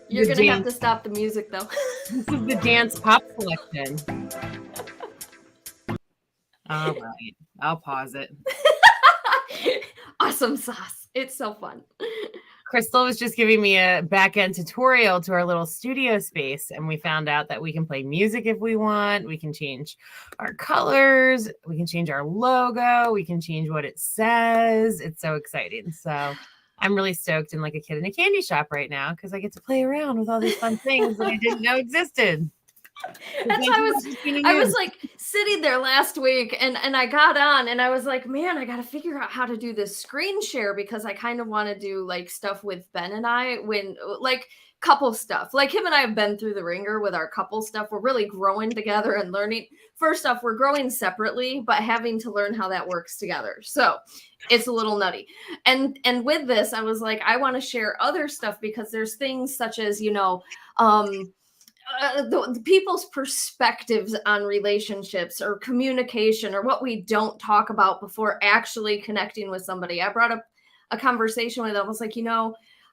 You're going to have to stop the music, though. This is the dance pop selection. All right. I'll pause it. Awesome sauce. It's so fun. Crystal was just giving me a back-end tutorial to our little studio space, and we found out that we can play music if we want. We can change our colors. We can change our logo. We can change what it says. It's so exciting. So I'm really stoked and like a kid in a candy shop right now because I get to play around with all these fun things that I didn't know existed. That's I was like sitting there last week and I got on and I was like, man, I got to figure out how to do this screen share because I kind of want to do like stuff with Ben and I when like couple stuff. Like him and I have been through the ringer with our couple stuff. We're really growing together and learning. First off, we're growing separately, but having to learn how that works together. So it's a little nutty. And with this, I was like, I want to share other stuff because there's things such as, the people's perspectives on relationships or communication or what we don't talk about before actually connecting with somebody. I brought up a conversation with them. I was like,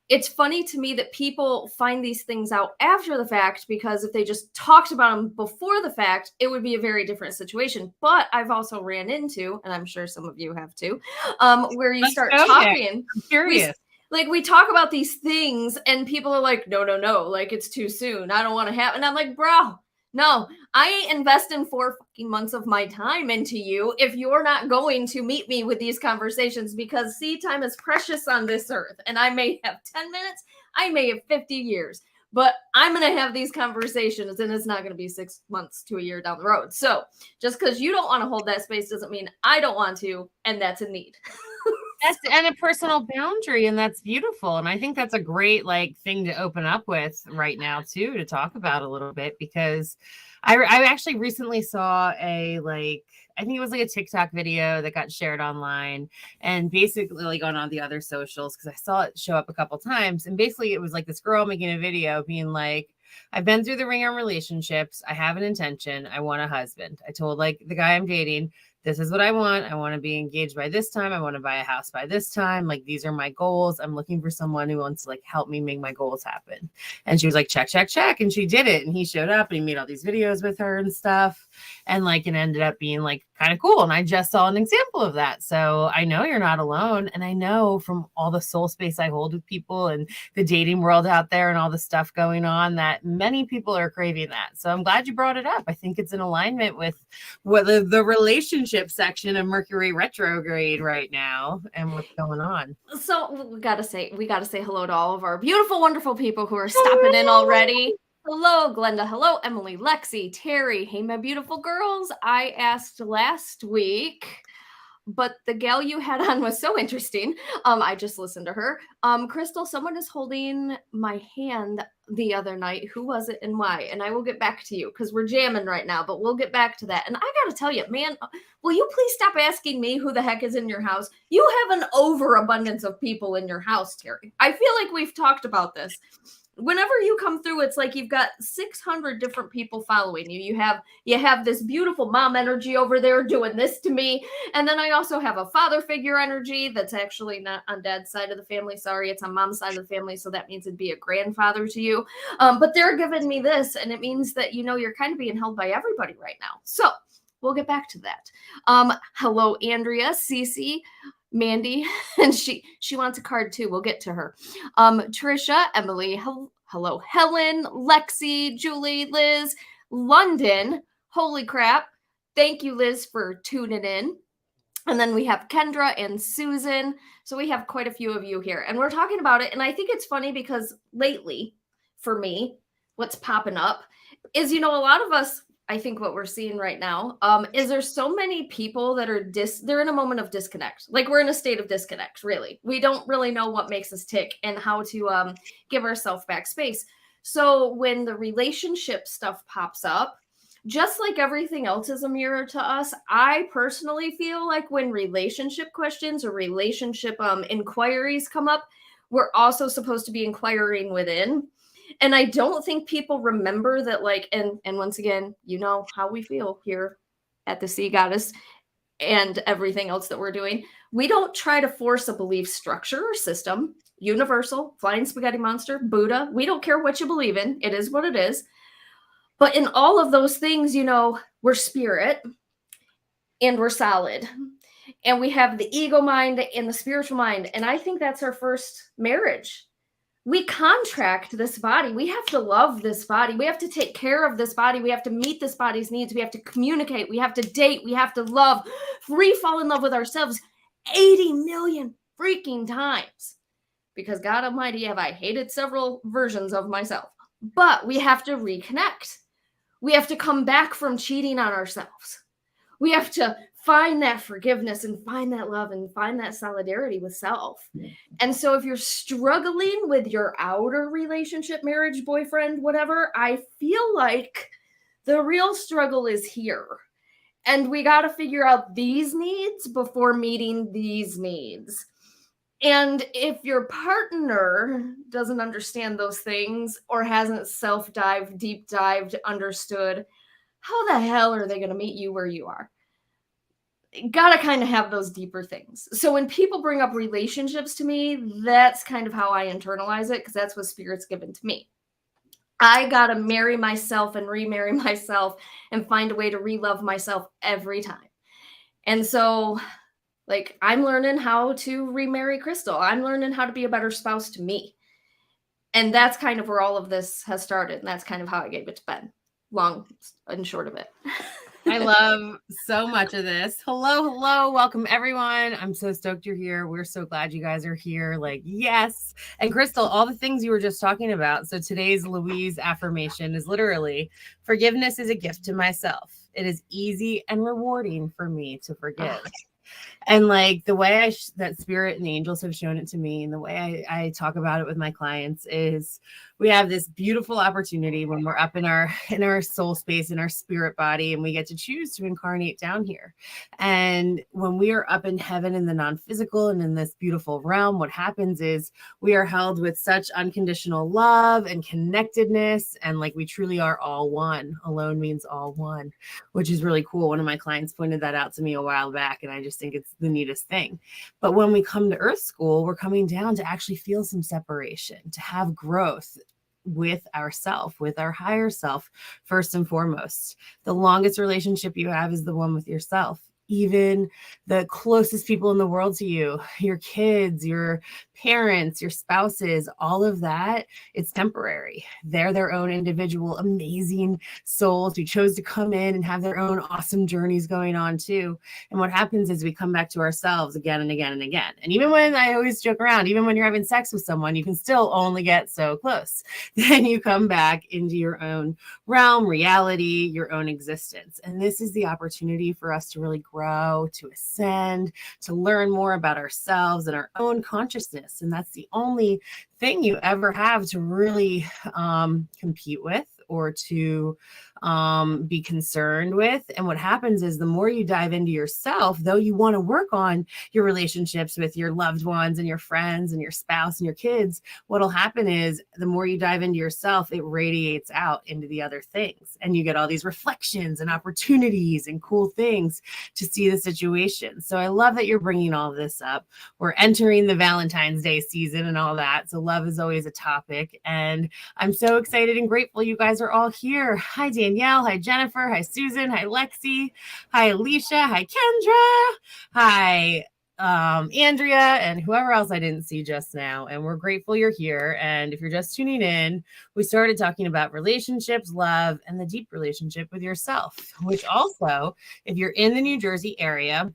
it's funny to me that people find these things out after the fact because if they just talked about them before the fact, it would be a very different situation. But I've also ran into, and I'm sure some of you have too, where you start talking. I'm curious. We talk about these things and people are like, no, like it's too soon. I don't want to have, and I'm like, bro, no, I ain't investing 4 fucking months of my time into you if you're not going to meet me with these conversations because time is precious on this earth. And I may have 10 minutes, I may have 50 years, but I'm going to have these conversations and it's not going to be 6 months to a year down the road. So just because you don't want to hold that space doesn't mean I don't want to. And that's a need. And a personal boundary, and that's beautiful. And I think that's a great thing to open up with right now too, to talk about a little bit, because I actually recently saw I think it was a TikTok video that got shared online and basically on all the other socials, because I saw it show up a couple times. And basically it was this girl making a video being like, I've been through the ring on relationships. I have an intention. I want a husband. I told the guy I'm dating, this is what I want. I want to be engaged by this time. I want to buy a house by this time. These are my goals. I'm looking for someone who wants to help me make my goals happen. And she was like, check, check, check. And she did it. And he showed up and he made all these videos with her and stuff. And it ended up being kind of cool. And I just saw an example of that. So I know you're not alone. And I know from all the soul space I hold with people and the dating world out there and all the stuff going on that many people are craving that. So I'm glad you brought it up. I think it's in alignment with what the relationship section of Mercury retrograde right now and what's going on. So we gotta say hello to all of our beautiful, wonderful people who are stopping in already. Hello, Glenda. Hello, Emily, Lexi, Terry. Hey, my beautiful girls. I asked last week, but the gal you had on was so interesting. I just listened to her. Crystal, someone is holding my hand the other night. Who was it and why? And I will get back to you because we're jamming right now, but we'll get back to that. And I got to tell you, man, will you please stop asking me who the heck is in your house? You have an overabundance of people in your house, Terry. I feel like we've talked about this. Whenever you come through, it's like you've got 600 different people following you. You have this beautiful mom energy over there doing this to me. And then I also have a father figure energy that's actually not on dad's side of the family. Sorry, it's on mom's side of the family. So that means it'd be a grandfather to you. But they're giving me this. And it means that, you're kind of being held by everybody right now. So we'll get back to that. Hello, Andrea, Cece, Mandee, and she wants a card too. We'll get to her. Trisha, Emily, hello, Helen, Lexi, Julie, Liz, London. Holy crap. Thank you, Liz, for tuning in. And then we have Kendra and Susan. So we have quite a few of you here. And we're talking about it. And I think it's funny because lately, for me, what's popping up is, a lot of us, I think what we're seeing right now is there's so many people that are they're in a moment of disconnect. We're in a state of disconnect, really. We don't really know what makes us tick and how to give ourselves back space. So when the relationship stuff pops up, just like everything else is a mirror to us, I personally feel like when relationship questions or relationship inquiries come up, we're also supposed to be inquiring within. And I don't think people remember that, and once again, how we feel here at the Sea Goddess and everything else that we're doing. We don't try to force a belief structure or system. universal, flying spaghetti monster, Buddha. We don't care what you believe in. It is what it is. But in all of those things, we're spirit and we're solid. And we have the ego mind and the spiritual mind. And I think that's our first marriage. We contract this body. We have to love this body. We have to take care of this body. We have to meet this body's needs. We have to communicate. We have to date. We have to love. We fall in love with ourselves 80 million freaking times. Because God Almighty, have I hated several versions of myself. But we have to reconnect. We have to come back from cheating on ourselves. We have to find that forgiveness and find that love and find that solidarity with self. And so if you're struggling with your outer relationship, marriage, boyfriend, whatever, I feel like the real struggle is here. And we got to figure out these needs before meeting these needs. And if your partner doesn't understand those things or hasn't self-dived, deep dived, understood, how the hell are they going to meet you where you are? Gotta kind of have those deeper things. So when people bring up relationships to me, that's kind of how I internalize it, because that's what Spirit's given to me. I gotta marry myself and remarry myself and find a way to re-love myself every time. And so, like, I'm learning how to remarry Crystal. I'm learning how to be a better spouse to me. And that's kind of where all of this has started. And that's kind of how I gave it to Ben. Long and short of it. I love so much of this. Hello. Welcome, everyone. I'm so stoked you're here. We're so glad you guys are here. Like, yes. And Crystal, all the things you were just talking about. So today's Louise affirmation is literally, forgiveness is a gift to myself. It is easy and rewarding for me to forgive. And like the way that Spirit and the angels have shown it to me, and the way I talk about it with my clients, is we have this beautiful opportunity when we're up in our soul space, in our spirit body, and we get to choose to incarnate down here. And when we are up in heaven in the non-physical and in this beautiful realm, what happens is we are held with such unconditional love and connectedness, and like we truly are all one. Alone means all one, which is really cool. One of my clients pointed that out to me a while back, and I just think it's the neatest thing. But when we come to Earth School, we're coming down to actually feel some separation, to have growth with ourself, with our higher self, first and foremost. The longest relationship you have is the one with yourself. Even the closest people in the world to you, your kids, your parents, your spouses, all of that, it's temporary. They're their own individual, amazing souls who chose to come in and have their own awesome journeys going on too. And what happens is we come back to ourselves again and again and again. And even when, I always joke around, even when you're having sex with someone, you can still only get so close. Then you come back into your own realm, reality, your own existence. And this is the opportunity for us to really grow, to ascend, to learn more about ourselves and our own consciousness. And that's the only thing you ever have to really compete with or to be concerned with. And what happens is the more you dive into yourself, though you want to work on your relationships with your loved ones and your friends and your spouse and your kids, what'll happen is the more you dive into yourself, it radiates out into the other things. And you get all these reflections and opportunities and cool things to see the situation. So I love that you're bringing all of this up. We're entering the Valentine's Day season and all that. So love is always a topic. And I'm so excited and grateful you guys are all here. Hi, Danielle. Hi, Jennifer. Hi, Susan. Hi, Lexi. Hi, Alicia. Hi, Kendra. Hi, Andrea, and whoever else I didn't see just now. And we're grateful you're here. And if you're just tuning in, we started talking about relationships, love, and the deep relationship with yourself, which also, if you're in the New Jersey area,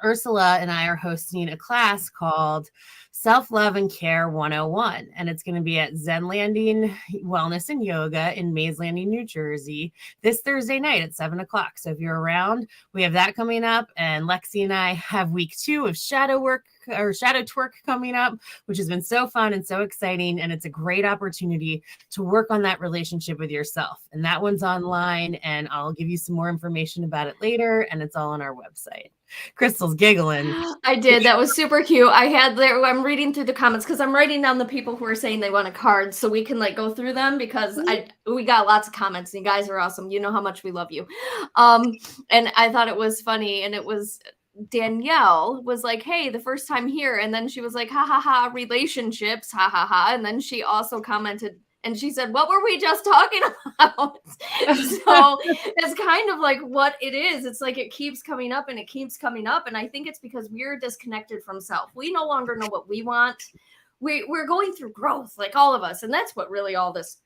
Ursula and I are hosting a class called Self-Love and Care 101. And it's going to be at Zen Landing Wellness and Yoga in Mays Landing, New Jersey, this Thursday night at 7:00. So if you're around, we have that coming up. And Lexi and I have week 2 of shadow work or shadow twerk coming up, which has been so fun and so exciting. And it's a great opportunity to work on that relationship with yourself. And that one's online, and I'll give you some more information about it later. And it's all on our website. Crystal's giggling. I did. That was super cute. I'm reading through the comments because I'm writing down the people who are saying they want a card so we can like go through them, because we got lots of comments and you guys are awesome. You know how much we love you. And I thought it was funny, and it was Danielle was like, hey, the first time here. And then she was like, ha ha ha, relationships, ha ha ha. And then she also commented and she said, what were we just talking about? So it's kind of like what it is. It's like it keeps coming up and it keeps coming up. And I think it's because we're disconnected from self. We no longer know what we want. We're going through growth, like all of us. And that's what really all this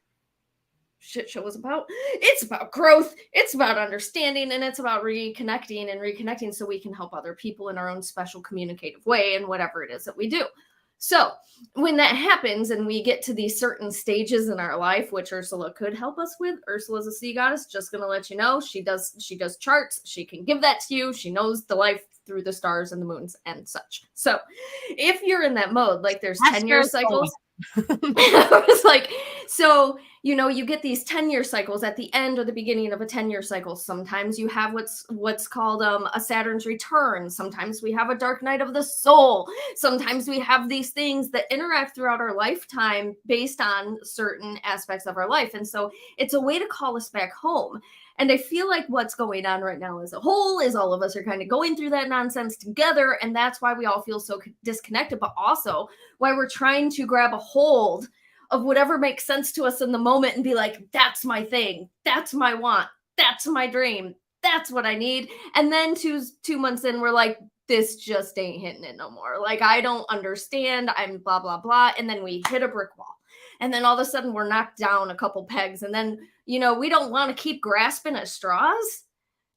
shit show is about. It's about growth, it's about understanding, and it's about reconnecting so we can help other people in our own special communicative way and whatever it is that we do. So when that happens and we get to these certain stages in our life, which Ursula could help us with, Ursula's a sea goddess, just gonna let you know, she does charts, she can give that to you, she knows the life through the stars and the moons and such. So if you're in that mode, like there's 10-year cycles. It's like, so you get these 10-year cycles at the end or the beginning of a 10-year cycle. Sometimes you have what's called a Saturn's return. Sometimes we have a dark night of the soul. Sometimes we have these things that interact throughout our lifetime based on certain aspects of our life. And so it's a way to call us back home. And I feel like what's going on right now as a whole is all of us are kind of going through that nonsense together. And that's why we all feel so disconnected, but also why we're trying to grab a hold of whatever makes sense to us in the moment and be like, that's my thing. That's my want. That's my dream. That's what I need. And then two months in, we're like, this just ain't hitting it no more. Like, I don't understand. I'm blah, blah, blah. And then we hit a brick wall. And then all of a sudden we're knocked down a couple pegs. And then, we don't want to keep grasping at straws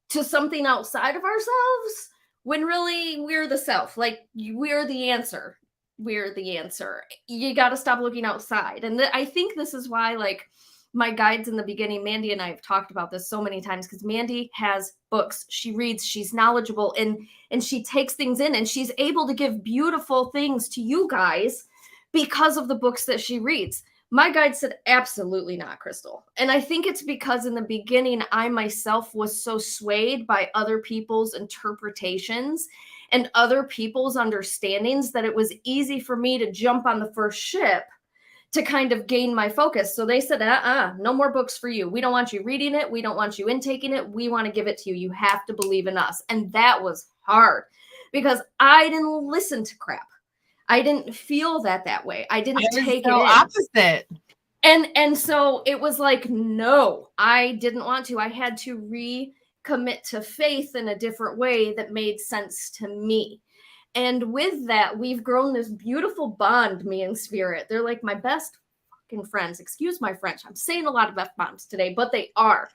to something outside of ourselves when really we're the self. Like, we're the answer. We're the answer. You got to stop looking outside. And I think this is why, like, my guides in the beginning, Mandee and I have talked about this so many times because Mandee has books. She reads, she's knowledgeable, and she takes things in, and she's able to give beautiful things to you guys because of the books that she reads. My guide said, absolutely not, Crystal. And I think it's because in the beginning, I myself was so swayed by other people's interpretations and other people's understandings that it was easy for me to jump on the first ship to kind of gain my focus. So they said, no more books for you. We don't want you reading it. We don't want you intaking it. We want to give it to you. You have to believe in us. And that was hard because I didn't listen to crap. I didn't feel that way. I didn't take it in. Opposite. And so it was like, no, I didn't want to. I had to recommit to faith in a different way that made sense to me. And with that, we've grown this beautiful bond, me and Spirit. They're like my best fucking friends. Excuse my French. I'm saying a lot of F-bombs today, but they are.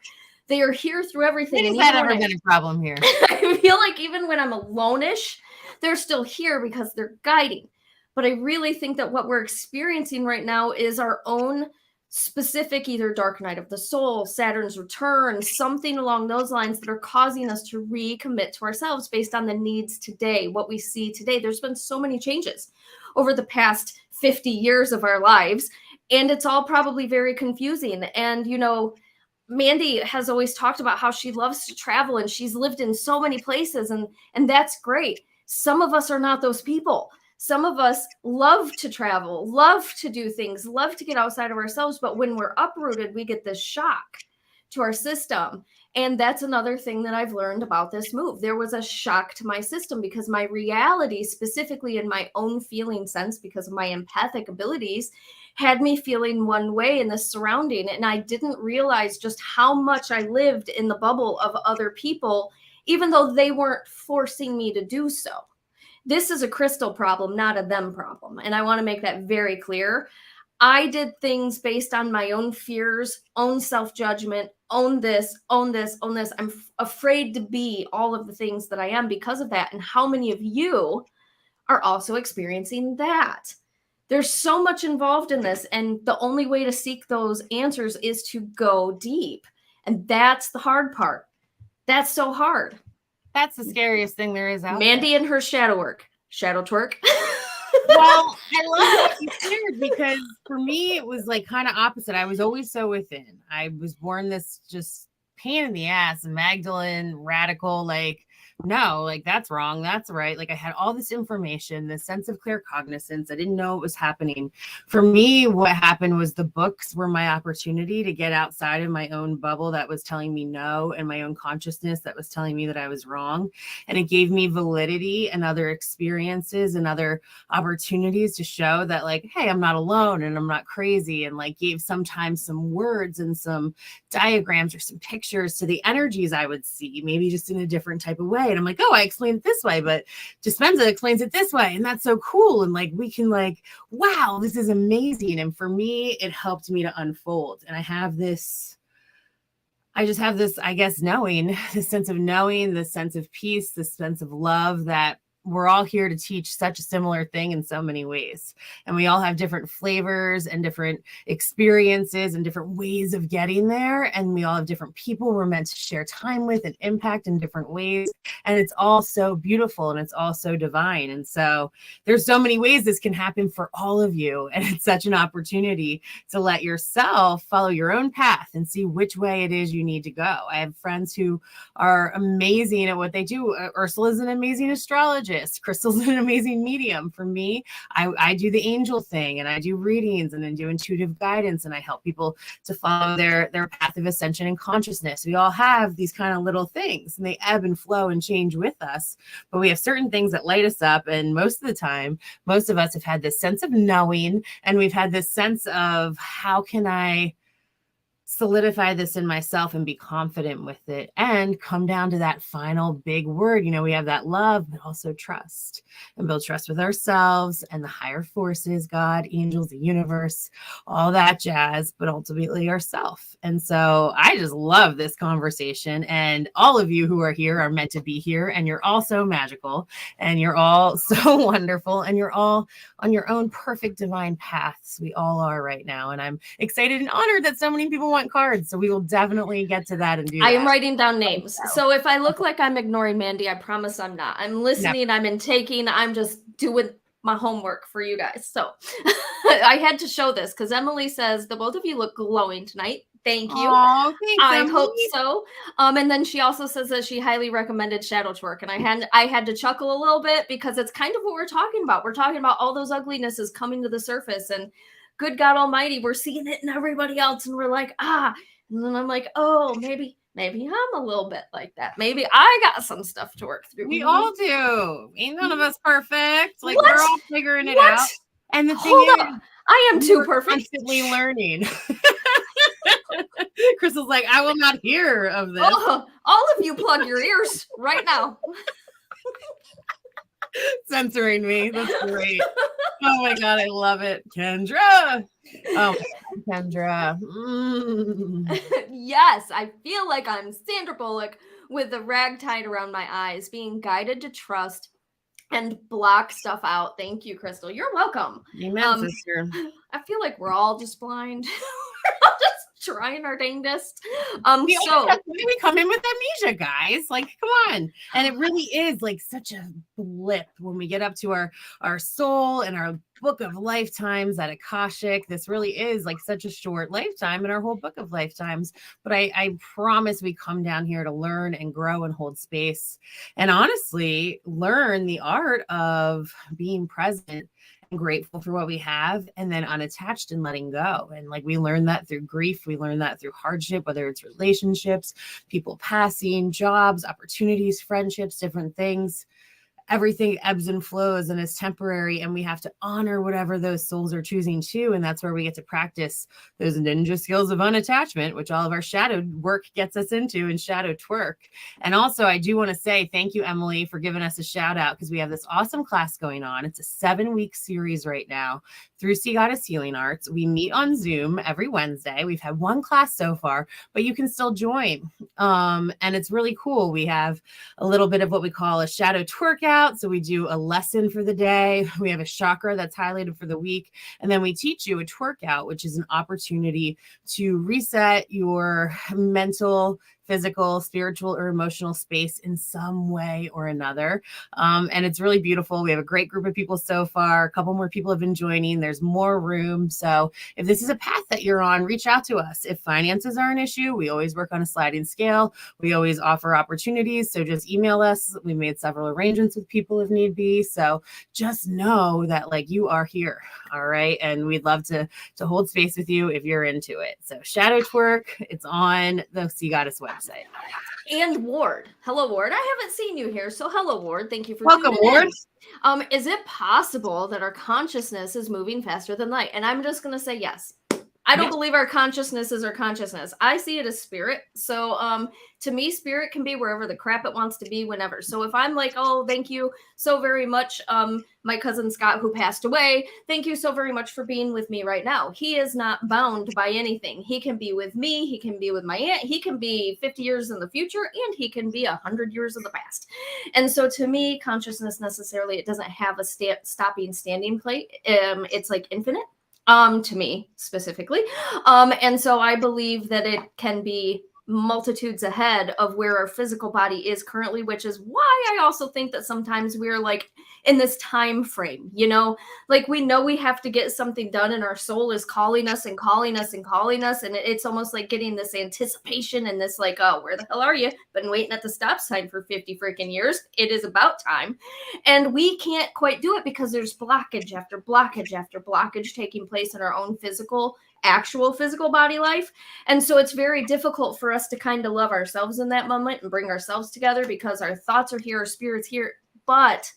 They are here through everything. Has that ever been a problem here? I feel like even when I'm alone-ish, they're still here because they're guiding. But I really think that what we're experiencing right now is our own specific, either dark night of the soul, Saturn's return, something along those lines that are causing us to recommit to ourselves based on the needs today, what we see today. There's been so many changes over the past 50 years of our lives, and it's all probably very confusing. And, Mandee has always talked about how she loves to travel and she's lived in so many places, and that's great. Some of us are not those people. Some of us love to travel, love to do things, love to get outside of ourselves. But when we're uprooted, we get this shock to our system. And that's another thing that I've learned about this move. There was a shock to my system because my reality, specifically in my own feeling sense, because of my empathic abilities, had me feeling one way in the surrounding. And I didn't realize just how much I lived in the bubble of other people, even though they weren't forcing me to do so. This is a Crystal problem, not a them problem. And I want to make that very clear. I did things based on my own fears, own self-judgment, own this. I'm afraid to be all of the things that I am because of that. And how many of you are also experiencing that? There's so much involved in this. And the only way to seek those answers is to go deep. And that's the hard part. That's so hard. That's the scariest thing there is out Mandee and her shadow twerk. Well, I love what you shared because for me, it was like kind of opposite. I was always so within. I was born this just pain in the ass, Magdalene, radical, like no, like that's wrong, that's right. Like I had all this information, this sense of clear cognizance. I didn't know what was happening. For me, what happened was the books were my opportunity to get outside of my own bubble that was telling me no, and my own consciousness that was telling me that I was wrong. And it gave me validity and other experiences and other opportunities to show that, like, hey, I'm not alone and I'm not crazy. And like gave sometimes some words and some diagrams or some pictures to the energies I would see, maybe just in a different type of way. And I'm like, oh, I explained it this way, but Dispenza explains it this way. And that's so cool. And like, we can like, wow, this is amazing. And for me, it helped me to unfold. And I just have this, I guess, knowing, this sense of knowing, this sense of peace, this sense of love that we're all here to teach such a similar thing in so many ways. And we all have different flavors and different experiences and different ways of getting there. And we all have different people we're meant to share time with and impact in different ways. And it's all so beautiful and it's all so divine. And so there's so many ways this can happen for all of you. And it's such an opportunity to let yourself follow your own path and see which way it is you need to go. I have friends who are amazing at what they do. Ursula's an amazing astrologist. Crystal's an amazing medium. For me, I do the angel thing and I do readings and then do intuitive guidance and I help people to follow their path of ascension and consciousness. We all have these kind of little things and they ebb and flow and change with us, but we have certain things that light us up. And most of the time, most of us have had this sense of knowing and we've had this sense of how can I solidify this in myself and be confident with it and come down to that final big word. You know, we have that love, but also trust, and build trust with ourselves and the higher forces, God, angels, the universe, all that jazz, but ultimately ourself. And so I just love this conversation, and all of you who are here are meant to be here, and you're all so magical and you're all so wonderful and you're all on your own perfect divine paths. We all are right now. And I'm excited and honored that so many people want cards. So we will definitely get to that and do that. I am writing down names. So if I look like I'm ignoring Mandee, I promise I'm not. I'm listening, no. I'm intaking, I'm just doing my homework for you guys. So I had to show this because Emily says the both of you look glowing tonight. Thank you. Oh, thanks, I Emily. hope so. And then she also says that she highly recommended shadow twerk. And I had to chuckle a little bit because it's kind of what we're talking about. We're talking about all those uglinesses coming to the surface, and good God Almighty, we're seeing it in everybody else. And we're like, and then I'm like, oh, maybe I'm a little bit like that. Maybe I got some stuff to work through. We all do. Ain't none of us perfect. Like, what? We're all figuring it out. And the thing is, I am too perfect. Constantly learning. Crystal's like, I will not hear of this. All of you plug your ears right now. Censoring me. That's great. Oh my God, I love it. Kendra. Oh, Kendra. Yes, I feel like I'm Sandra Bullock with the rag tied around my eyes, being guided to trust and block stuff out. Thank you, Crystal. You're welcome. Amen, sister. I feel like we're all just blind. We're all just trying our dangest. We come in with amnesia, guys. Like, come on. And it really is like such a blip when we get up to our soul and our book of lifetimes, that Akashic. This really is like such a short lifetime in our whole book of lifetimes. But I promise we come down here to learn and grow and hold space and honestly learn the art of being present and grateful for what we have, and then unattached and letting go. And like we learn that through grief, we learn that through hardship, whether it's relationships, people passing, jobs, opportunities, friendships, different things. Everything ebbs and flows and is temporary, and we have to honor whatever those souls are choosing to. And that's where we get to practice those ninja skills of unattachment, which all of our shadow work gets us into, and shadow twerk. And also, I do want to say thank you, Emily, for giving us a shout out, because we have this awesome class going on. It's a 7-week series right now through Sea Goddess Healing Arts. We meet on Zoom every Wednesday. We've had one class so far, but you can still join. And it's really cool. We have a little bit of what we call a shadow twerk out. So we do a lesson for the day. We have a chakra that's highlighted for the week. And then we teach you a twerk out, which is an opportunity to reset your mental, physical, spiritual, or emotional space in some way or another. And it's really beautiful. We have a great group of people so far. A couple more people have been joining. There's more room. So if this is a path that you're on, reach out to us. If finances are an issue, we always work on a sliding scale. We always offer opportunities. So just email us. We made several arrangements with people if need be. So just know that like you are here. All right. And we'd love to hold space with you if you're into it. So Shadow Twerk, it's on the Sea Goddess website. And Ward. Hello, Ward. I haven't seen you here. So hello, Ward. Thank you for Welcome, tuning Ward. in. Is it possible that our consciousness is moving faster than light? And I'm just going to say yes. I don't believe our consciousness is our consciousness. I see it as spirit. So to me, spirit can be wherever the crap it wants to be whenever. So if I'm like, oh, thank you so very much, my cousin Scott, who passed away, thank you so very much for being with me right now. He is not bound by anything. He can be with me. He can be with my aunt. He can be 50 years in the future, and he can be 100 years in the past. And so to me, consciousness necessarily, it doesn't have a stopping standing plate. It's like infinite. To me specifically. And so I believe that it can be multitudes ahead of where our physical body is currently, which is why I also think that sometimes we're like in this time frame, you know, like we know we have to get something done and our soul is calling us and calling us and calling us. And it's almost like getting this anticipation and this like, oh, where the hell are you? Been waiting at the stop sign for 50 freaking years. It is about time. And we can't quite do it because there's blockage after blockage after blockage taking place in our own actual physical body life. And so it's very difficult for us to kind of love ourselves in that moment and bring ourselves together because our thoughts are here, our spirit's here, but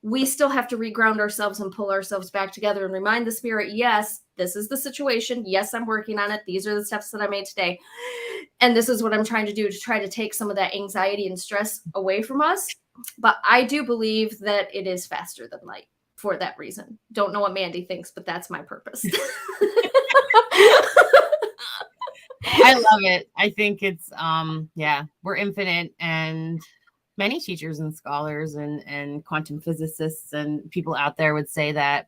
we still have to reground ourselves and pull ourselves back together and remind the spirit, yes, this is the situation. Yes, I'm working on it. These are the steps that I made today. And this is what I'm trying to do to try to take some of that anxiety and stress away from us. But I do believe that it is faster than light for that reason. Don't know what Mandee thinks, but that's my purpose. I love it. I think it's we're infinite, and many teachers and scholars and quantum physicists and people out there would say that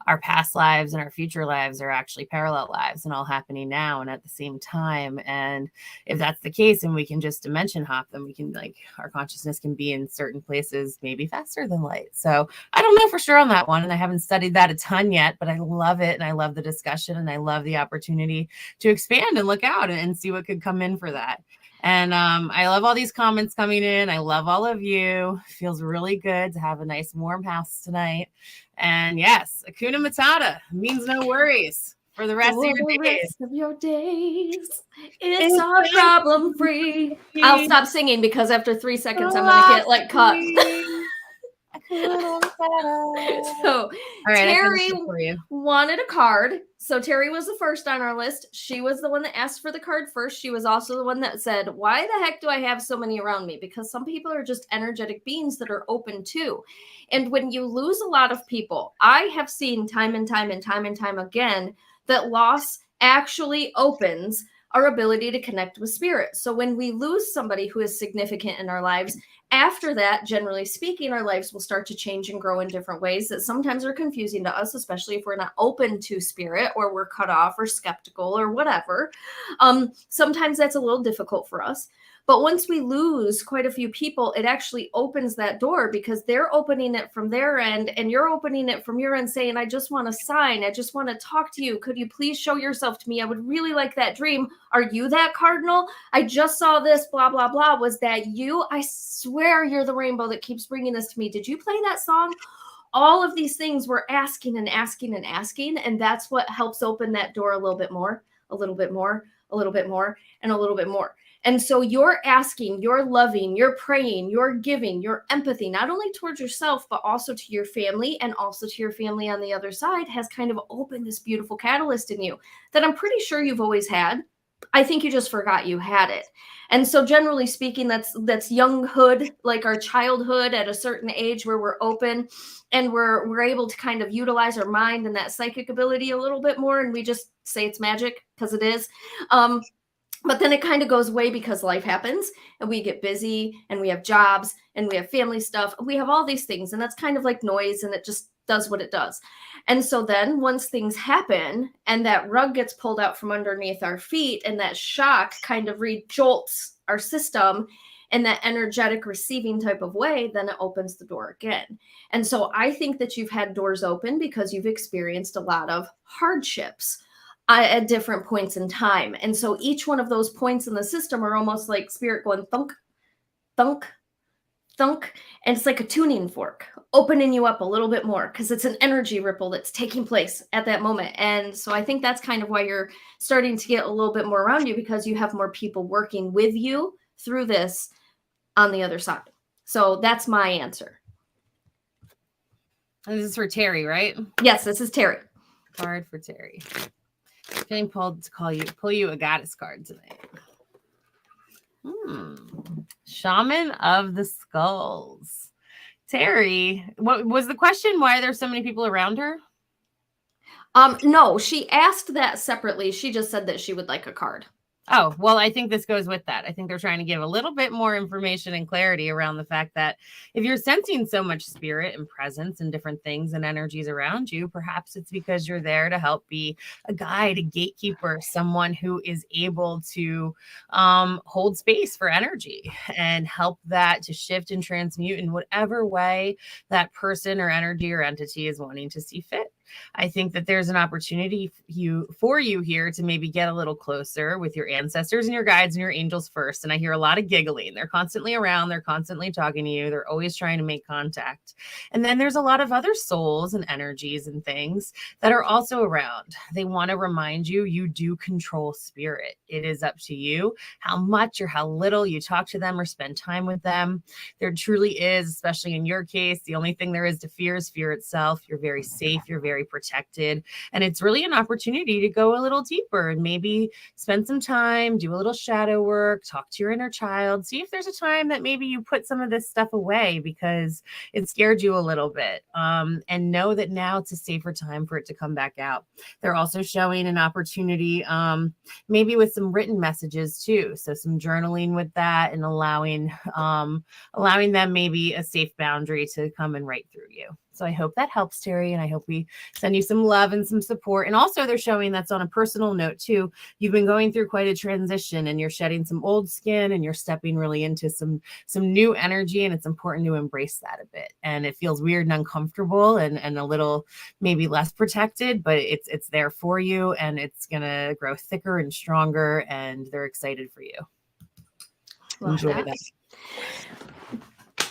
our past lives and our future lives are actually parallel lives and all happening now and at the same time. And if that's the case and we can just dimension hop, then we can our consciousness can be in certain places maybe faster than light. So I don't know for sure on that one, and I haven't studied that a ton yet, but I love it and I love the discussion and I love the opportunity to expand and look out and see what could come in for that. And I love all these comments coming in. I love all of you. Feels really good to have a nice warm house tonight. And yes, Hakuna Matata means no worries for the rest of your days. It's all problem free. I'll stop singing because after 3 seconds, I'm going to get like cut. So Terry wanted a card. So Terry was the first on our list. She was the one that asked for the card first. She was also the one that said, why the heck do I have so many around me? Because some people are just energetic beings that are open too. And when you lose a lot of people, I have seen time and time again that loss actually opens our ability to connect with spirit. So when we lose somebody who is significant in our lives, after that, generally speaking, our lives will start to change and grow in different ways that sometimes are confusing to us, especially if we're not open to spirit or we're cut off or skeptical or whatever. Sometimes that's a little difficult for us. But once we lose quite a few people, it actually opens that door because they're opening it from their end and you're opening it from your end saying, I just want to sign. I just want to talk to you. Could you please show yourself to me? I would really like that dream. Are you that cardinal? I just saw this, blah, blah, blah. Was that you? I swear you're the rainbow that keeps bringing this to me. Did you play that song? All of these things we're asking and asking and asking. And that's what helps open that door a little bit more, a little bit more, a little bit more, and a little bit more. And so you're asking, you're loving, you're praying, you're giving, your empathy, not only towards yourself, but also to your family and also to your family on the other side has kind of opened this beautiful catalyst in you that I'm pretty sure you've always had. I think you just forgot you had it. And so generally speaking, that's younghood, like our childhood at a certain age where we're open and we're able to kind of utilize our mind and that psychic ability a little bit more. And we just say it's magic because it is. But then it kind of goes away because life happens and we get busy and we have jobs and we have family stuff. We have all these things and that's kind of like noise and it just does what it does. And so then once things happen and that rug gets pulled out from underneath our feet and that shock kind of re-jolts our system in that energetic receiving type of way, then it opens the door again. And so I think that you've had doors open because you've experienced a lot of hardships at different points in time. And so each one of those points in the system are almost like spirit going thunk, thunk, thunk. And it's like a tuning fork, opening you up a little bit more because it's an energy ripple that's taking place at that moment. And so I think that's kind of why you're starting to get a little bit more around you, because you have more people working with you through this on the other side. So that's my answer. And this is for Terry, right? Yes, this is Terry. Card for Terry. Getting pulled to pull you a goddess card tonight. Shaman of the Skulls. Terry, what was the question? Why are there so many people around her? No, she asked that separately. She just said that she would like a card. Oh, well, I think this goes with that. I think they're trying to give a little bit more information and clarity around the fact that if you're sensing so much spirit and presence and different things and energies around you, perhaps it's because you're there to help be a guide, a gatekeeper, someone who is able to hold space for energy and help that to shift and transmute in whatever way that person or energy or entity is wanting to see fit. I think that there's an opportunity for you here to maybe get a little closer with your ancestors and your guides and your angels first. And I hear a lot of giggling. They're constantly around. They're constantly talking to you. They're always trying to make contact. And then there's a lot of other souls and energies and things that are also around. They want to remind you, you do control spirit. It is up to you how much or how little you talk to them or spend time with them. There truly is, especially in your case, the only thing there is to fear is fear itself. You're very safe. You're very protected. And it's really an opportunity to go a little deeper and maybe spend some time, do a little shadow work, talk to your inner child, see if there's a time that maybe you put some of this stuff away because it scared you a little bit. And know that now it's a safer time for it to come back out. They're also showing an opportunity, maybe with some written messages too. So some journaling with that and allowing them maybe a safe boundary to come and write through you. So I hope that helps, Terry, and I hope we send you some love and some support. And also they're showing that's on a personal note too. You've been going through quite a transition and you're shedding some old skin and you're stepping really into some new energy, and it's important to embrace that a bit. And it feels weird and uncomfortable and a little maybe less protected, but it's there for you and it's going to grow thicker and stronger, and they're excited for you. Enjoy that.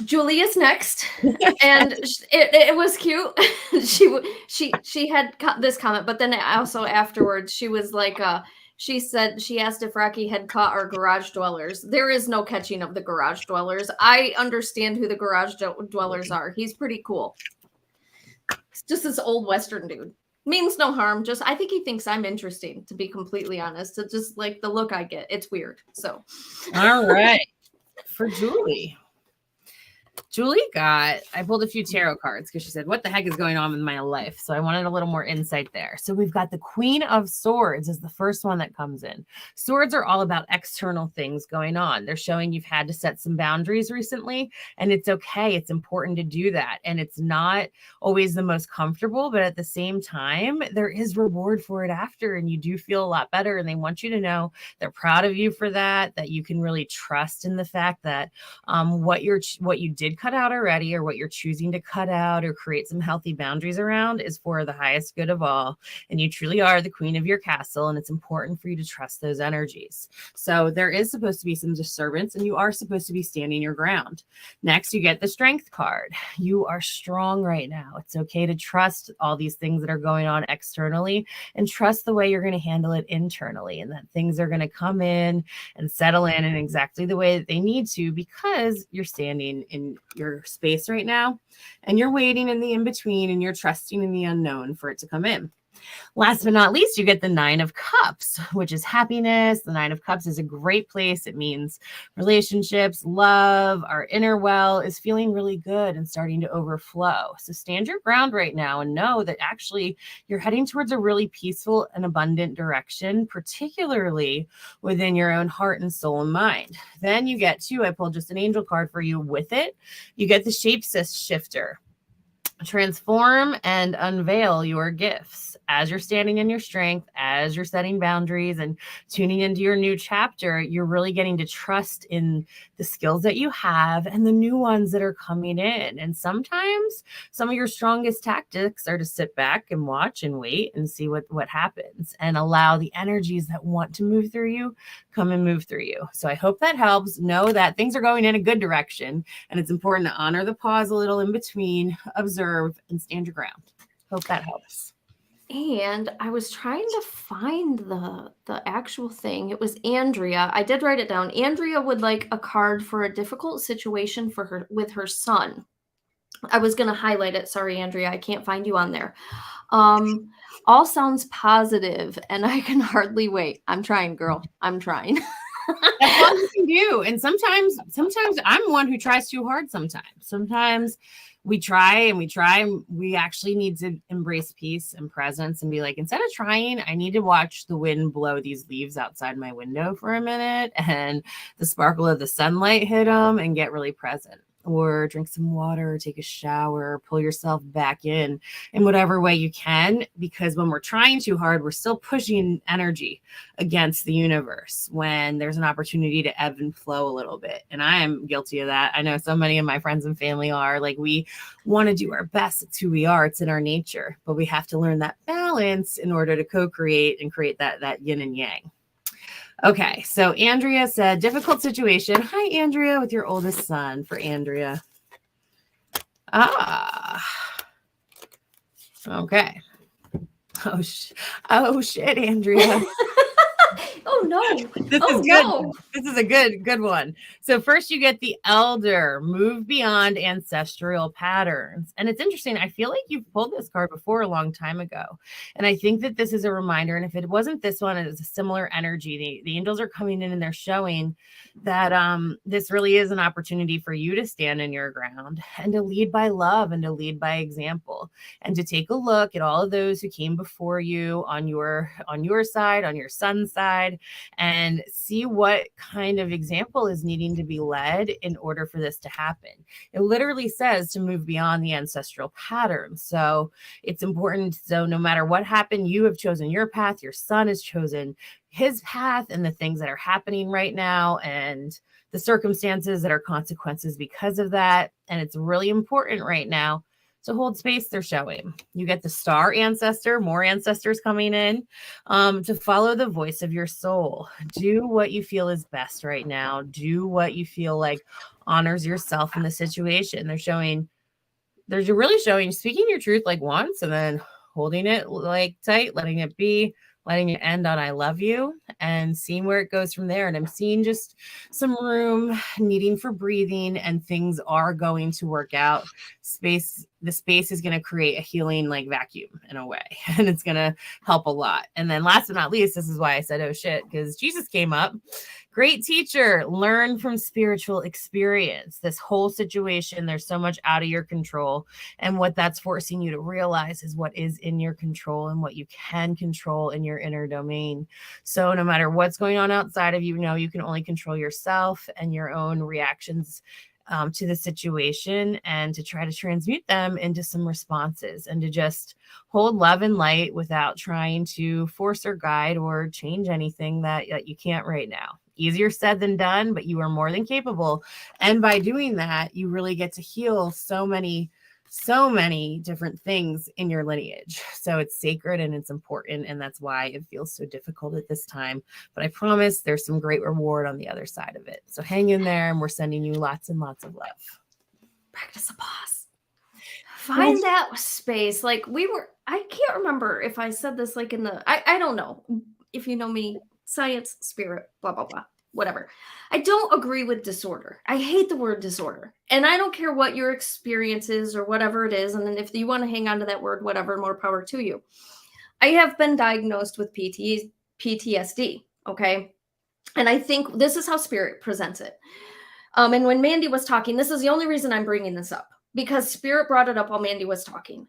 Julia's next, and it was cute. she had this comment, but then also afterwards she was like, she asked if Rocky had caught our garage dwellers. There is no catching of the garage dwellers. I understand who the garage dwellers are. He's pretty cool. It's just this old Western dude. Means no harm. Just I think he thinks I'm interesting, to be completely honest. It's just like the look I get. It's weird. So, all right, for Julie. I pulled a few tarot cards because she said, what the heck is going on in my life? So I wanted a little more insight there. So we've got the Queen of Swords is the first one that comes in. Swords are all about external things going on. They're showing you've had to set some boundaries recently, and it's okay. It's important to do that. And it's not always the most comfortable, but at the same time, there is reward for it after, and you do feel a lot better. And they want you to know they're proud of you for that you can really trust in the fact that what you did cut out already, or what you're choosing to cut out or create some healthy boundaries around, is for the highest good of all. And you truly are the queen of your castle, and it's important for you to trust those energies. So there is supposed to be some disturbance, and you are supposed to be standing your ground. Next, you get the Strength card. You are strong right now. It's okay to trust all these things that are going on externally, and trust the way you're going to handle it internally, and that things are going to come in and settle in exactly the way that they need to, because you're standing in your space right now, and you're waiting in the in-between, and you're trusting in the unknown for it to come in. Last but not least, you get the Nine of Cups, which is happiness. The Nine of Cups is a great place. It means relationships, love, our inner well is feeling really good and starting to overflow. So stand your ground right now and know that actually you're heading towards a really peaceful and abundant direction, particularly within your own heart and soul and mind. Then you get to, I pulled just an angel card for you with it. You get the Shape Shifter. Transform and unveil your gifts as you're standing in your strength, as you're setting boundaries and tuning into your new chapter. You're really getting to trust in the skills that you have and the new ones that are coming in. And sometimes some of your strongest tactics are to sit back and watch and wait and see what happens, and allow the energies that want to move through you come and move through you. So I hope that helps. Know that things are going in a good direction, and it's important to honor the pause a little in between, observe, and stand your ground. Hope that helps. And I was trying to find the actual thing. It was Andrea. I did write it down. Andrea would like a card for a difficult situation for her with her son. I was going to highlight it. Sorry, Andrea, I can't find you on there. All sounds positive, and I can hardly wait. I'm trying, girl. I'm trying. That's all you can do. And sometimes I'm one who tries too hard. Sometimes we try and we try, and we actually need to embrace peace and presence and be like, instead of trying, I need to watch the wind blow these leaves outside my window for a minute and the sparkle of the sunlight hit them, and get really present. Or drink some water, take a shower, pull yourself back in whatever way you can. Because when we're trying too hard, we're still pushing energy against the universe when there's an opportunity to ebb and flow a little bit. And I am guilty of that. I know so many of my friends and family are. Like, we want to do our best. It's who we are. It's in our nature. But we have to learn that balance in order to co-create and create that yin and yang. Okay, so Andrea said, difficult situation. Hi, Andrea, with your oldest son. For Andrea. Okay. Oh shit, Andrea. Oh no. This is good. No. This is a good one. So first you get the elder, move beyond ancestral patterns. And it's interesting. I feel like you've pulled this card before a long time ago. And I think that this is a reminder. And if it wasn't this one, it was a similar energy. The angels are coming in and they're showing that this really is an opportunity for you to stand in your ground and to lead by love and to lead by example, and to take a look at all of those who came before you on your side, on your son's side, and see what kind of example is needing to be led in order for this to happen. It literally says to move beyond the ancestral patterns. So it's important. So no matter what happened, you have chosen your path. Your son has chosen his path, and the things that are happening right now and the circumstances that are consequences because of that. And it's really important right now to hold space. They're showing you get the star ancestor, more ancestors coming in, to follow the voice of your soul. Do what you feel is best right now. Do what you feel like honors yourself in the situation. They're really showing speaking your truth like once, and then holding it like tight, letting it be, letting it end on I love you, and seeing where it goes from there. And I'm seeing just some room needing for breathing, and things are going to work out. The space is going to create a healing like vacuum in a way, and it's going to help a lot. And then last but not least, this is why I said, oh shit, because Jesus came up. Great teacher, learn from spiritual experience. This whole situation, there's so much out of your control. And what that's forcing you to realize is what is in your control and what you can control in your inner domain. So no matter what's going on outside of you, you can only control yourself and your own reactions to the situation, and to try to transmute them into some responses, and to just hold love and light without trying to force or guide or change anything that you can't right now. Easier said than done, but you are more than capable. And by doing that, you really get to heal so many different things in your lineage. So it's sacred and it's important. And that's why it feels so difficult at this time. But I promise there's some great reward on the other side of it. So hang in there, and we're sending you lots and lots of love. Practice a pause. Find that space. Like I can't remember if I said this like in the, I don't know. If you know me, science, spirit, blah, blah, blah, whatever. I don't agree with disorder. I hate the word disorder. And I don't care what your experience is or whatever it is. And then if you want to hang on to that word, whatever, more power to you. I have been diagnosed with PTSD. Okay. And I think this is how spirit presents it. And when Mandee was talking, this is the only reason I'm bringing this up, because spirit brought it up while Mandee was talking.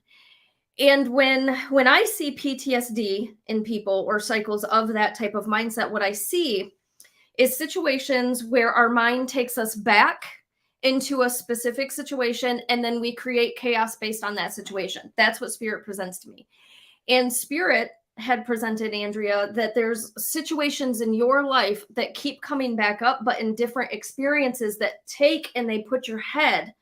And when I see PTSD in people or cycles of that type of mindset, what I see is situations where our mind takes us back into a specific situation, and then we create chaos based on that situation. That's what spirit presents to me. And spirit had presented, Andrea, that there's situations in your life that keep coming back up, but in different experiences that take and they put your head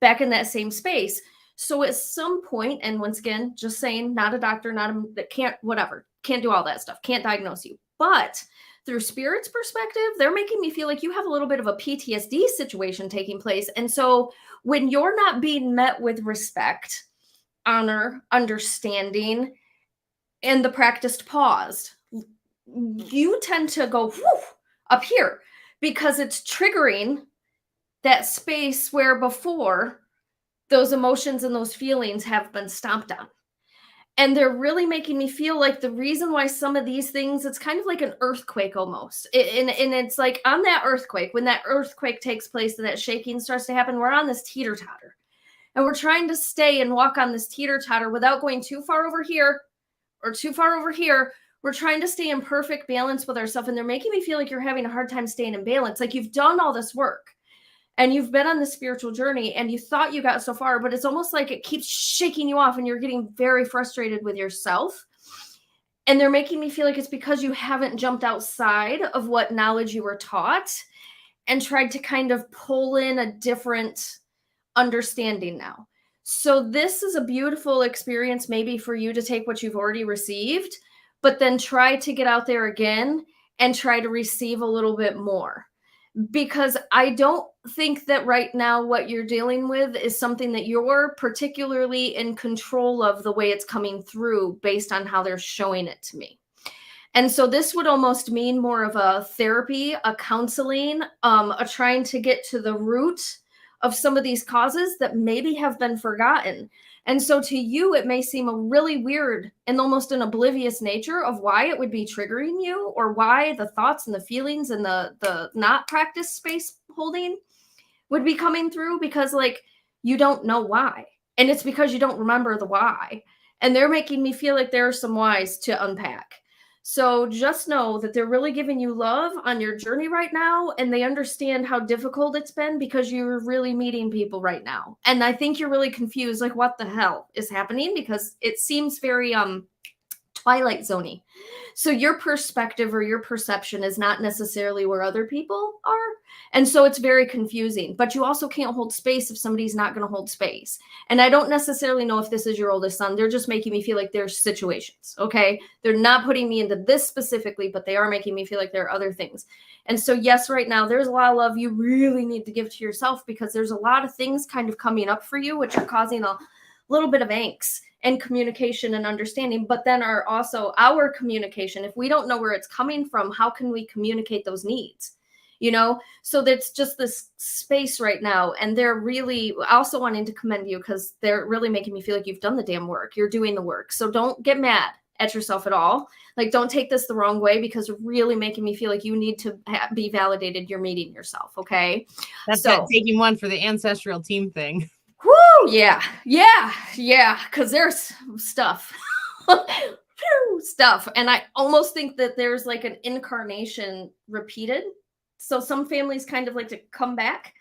back in that same space. So at some point, and once again, just saying, not a doctor, not a, that can't, whatever, can't do all that stuff, can't diagnose you. But through spirit's perspective, they're making me feel like you have a little bit of a PTSD situation taking place. And so when you're not being met with respect, honor, understanding, and the practiced paused, you tend to go up here because it's triggering that space where before those emotions and those feelings have been stomped on. And they're really making me feel like the reason why some of these things, it's kind of like an earthquake almost. And it's like on that earthquake, when that earthquake takes place and that shaking starts to happen, we're on this teeter-totter. And we're trying to stay and walk on this teeter-totter without going too far over here or too far over here. We're trying to stay in perfect balance with ourselves. And they're making me feel like you're having a hard time staying in balance. Like you've done all this work and you've been on the spiritual journey and you thought you got so far, but it's almost like it keeps shaking you off and you're getting very frustrated with yourself. And they're making me feel like it's because you haven't jumped outside of what knowledge you were taught and tried to kind of pull in a different understanding now. So this is a beautiful experience maybe for you to take what you've already received, but then try to get out there again and try to receive a little bit more. Because I don't think that right now what you're dealing with is something that you're particularly in control of the way it's coming through based on how they're showing it to me. And so this would almost mean more of a therapy, a counseling, a trying to get to the root of some of these causes that maybe have been forgotten. And so to you, it may seem a really weird and almost an oblivious nature of why it would be triggering you or why the thoughts and the feelings and the not practice space holding would be coming through because like you don't know why. And it's because you don't remember the why. And they're making me feel like there are some whys to unpack. So just know that they're really giving you love on your journey right now. And they understand how difficult it's been because you're really meeting people right now. And I think you're really confused, like what the hell is happening? Because it seems very Twilight Zoney. So your perspective or your perception is not necessarily where other people are. And so it's very confusing, but you also can't hold space if somebody's not going to hold space. And I don't necessarily know if this is your oldest son. They're just making me feel like there's situations. Okay. They're not putting me into this specifically, but they are making me feel like there are other things. And so, yes, right now there's a lot of love you really need to give to yourself because there's a lot of things kind of coming up for you, which are causing a little bit of angst and communication and understanding, but then are also our communication. If we don't know where it's coming from, how can we communicate those needs? You know, so that's just this space right now. And they're really also wanting to commend you because they're really making me feel like you've done the damn work. You're doing the work. So don't get mad at yourself at all. Like, don't take this the wrong way because you're really making me feel like you need to be validated. You're meeting yourself. Okay. That's so, taking one for the ancestral team thing. Whoo, yeah. Because there's stuff. Stuff. And I almost think that there's like an incarnation repeated. So some families kind of like to come back.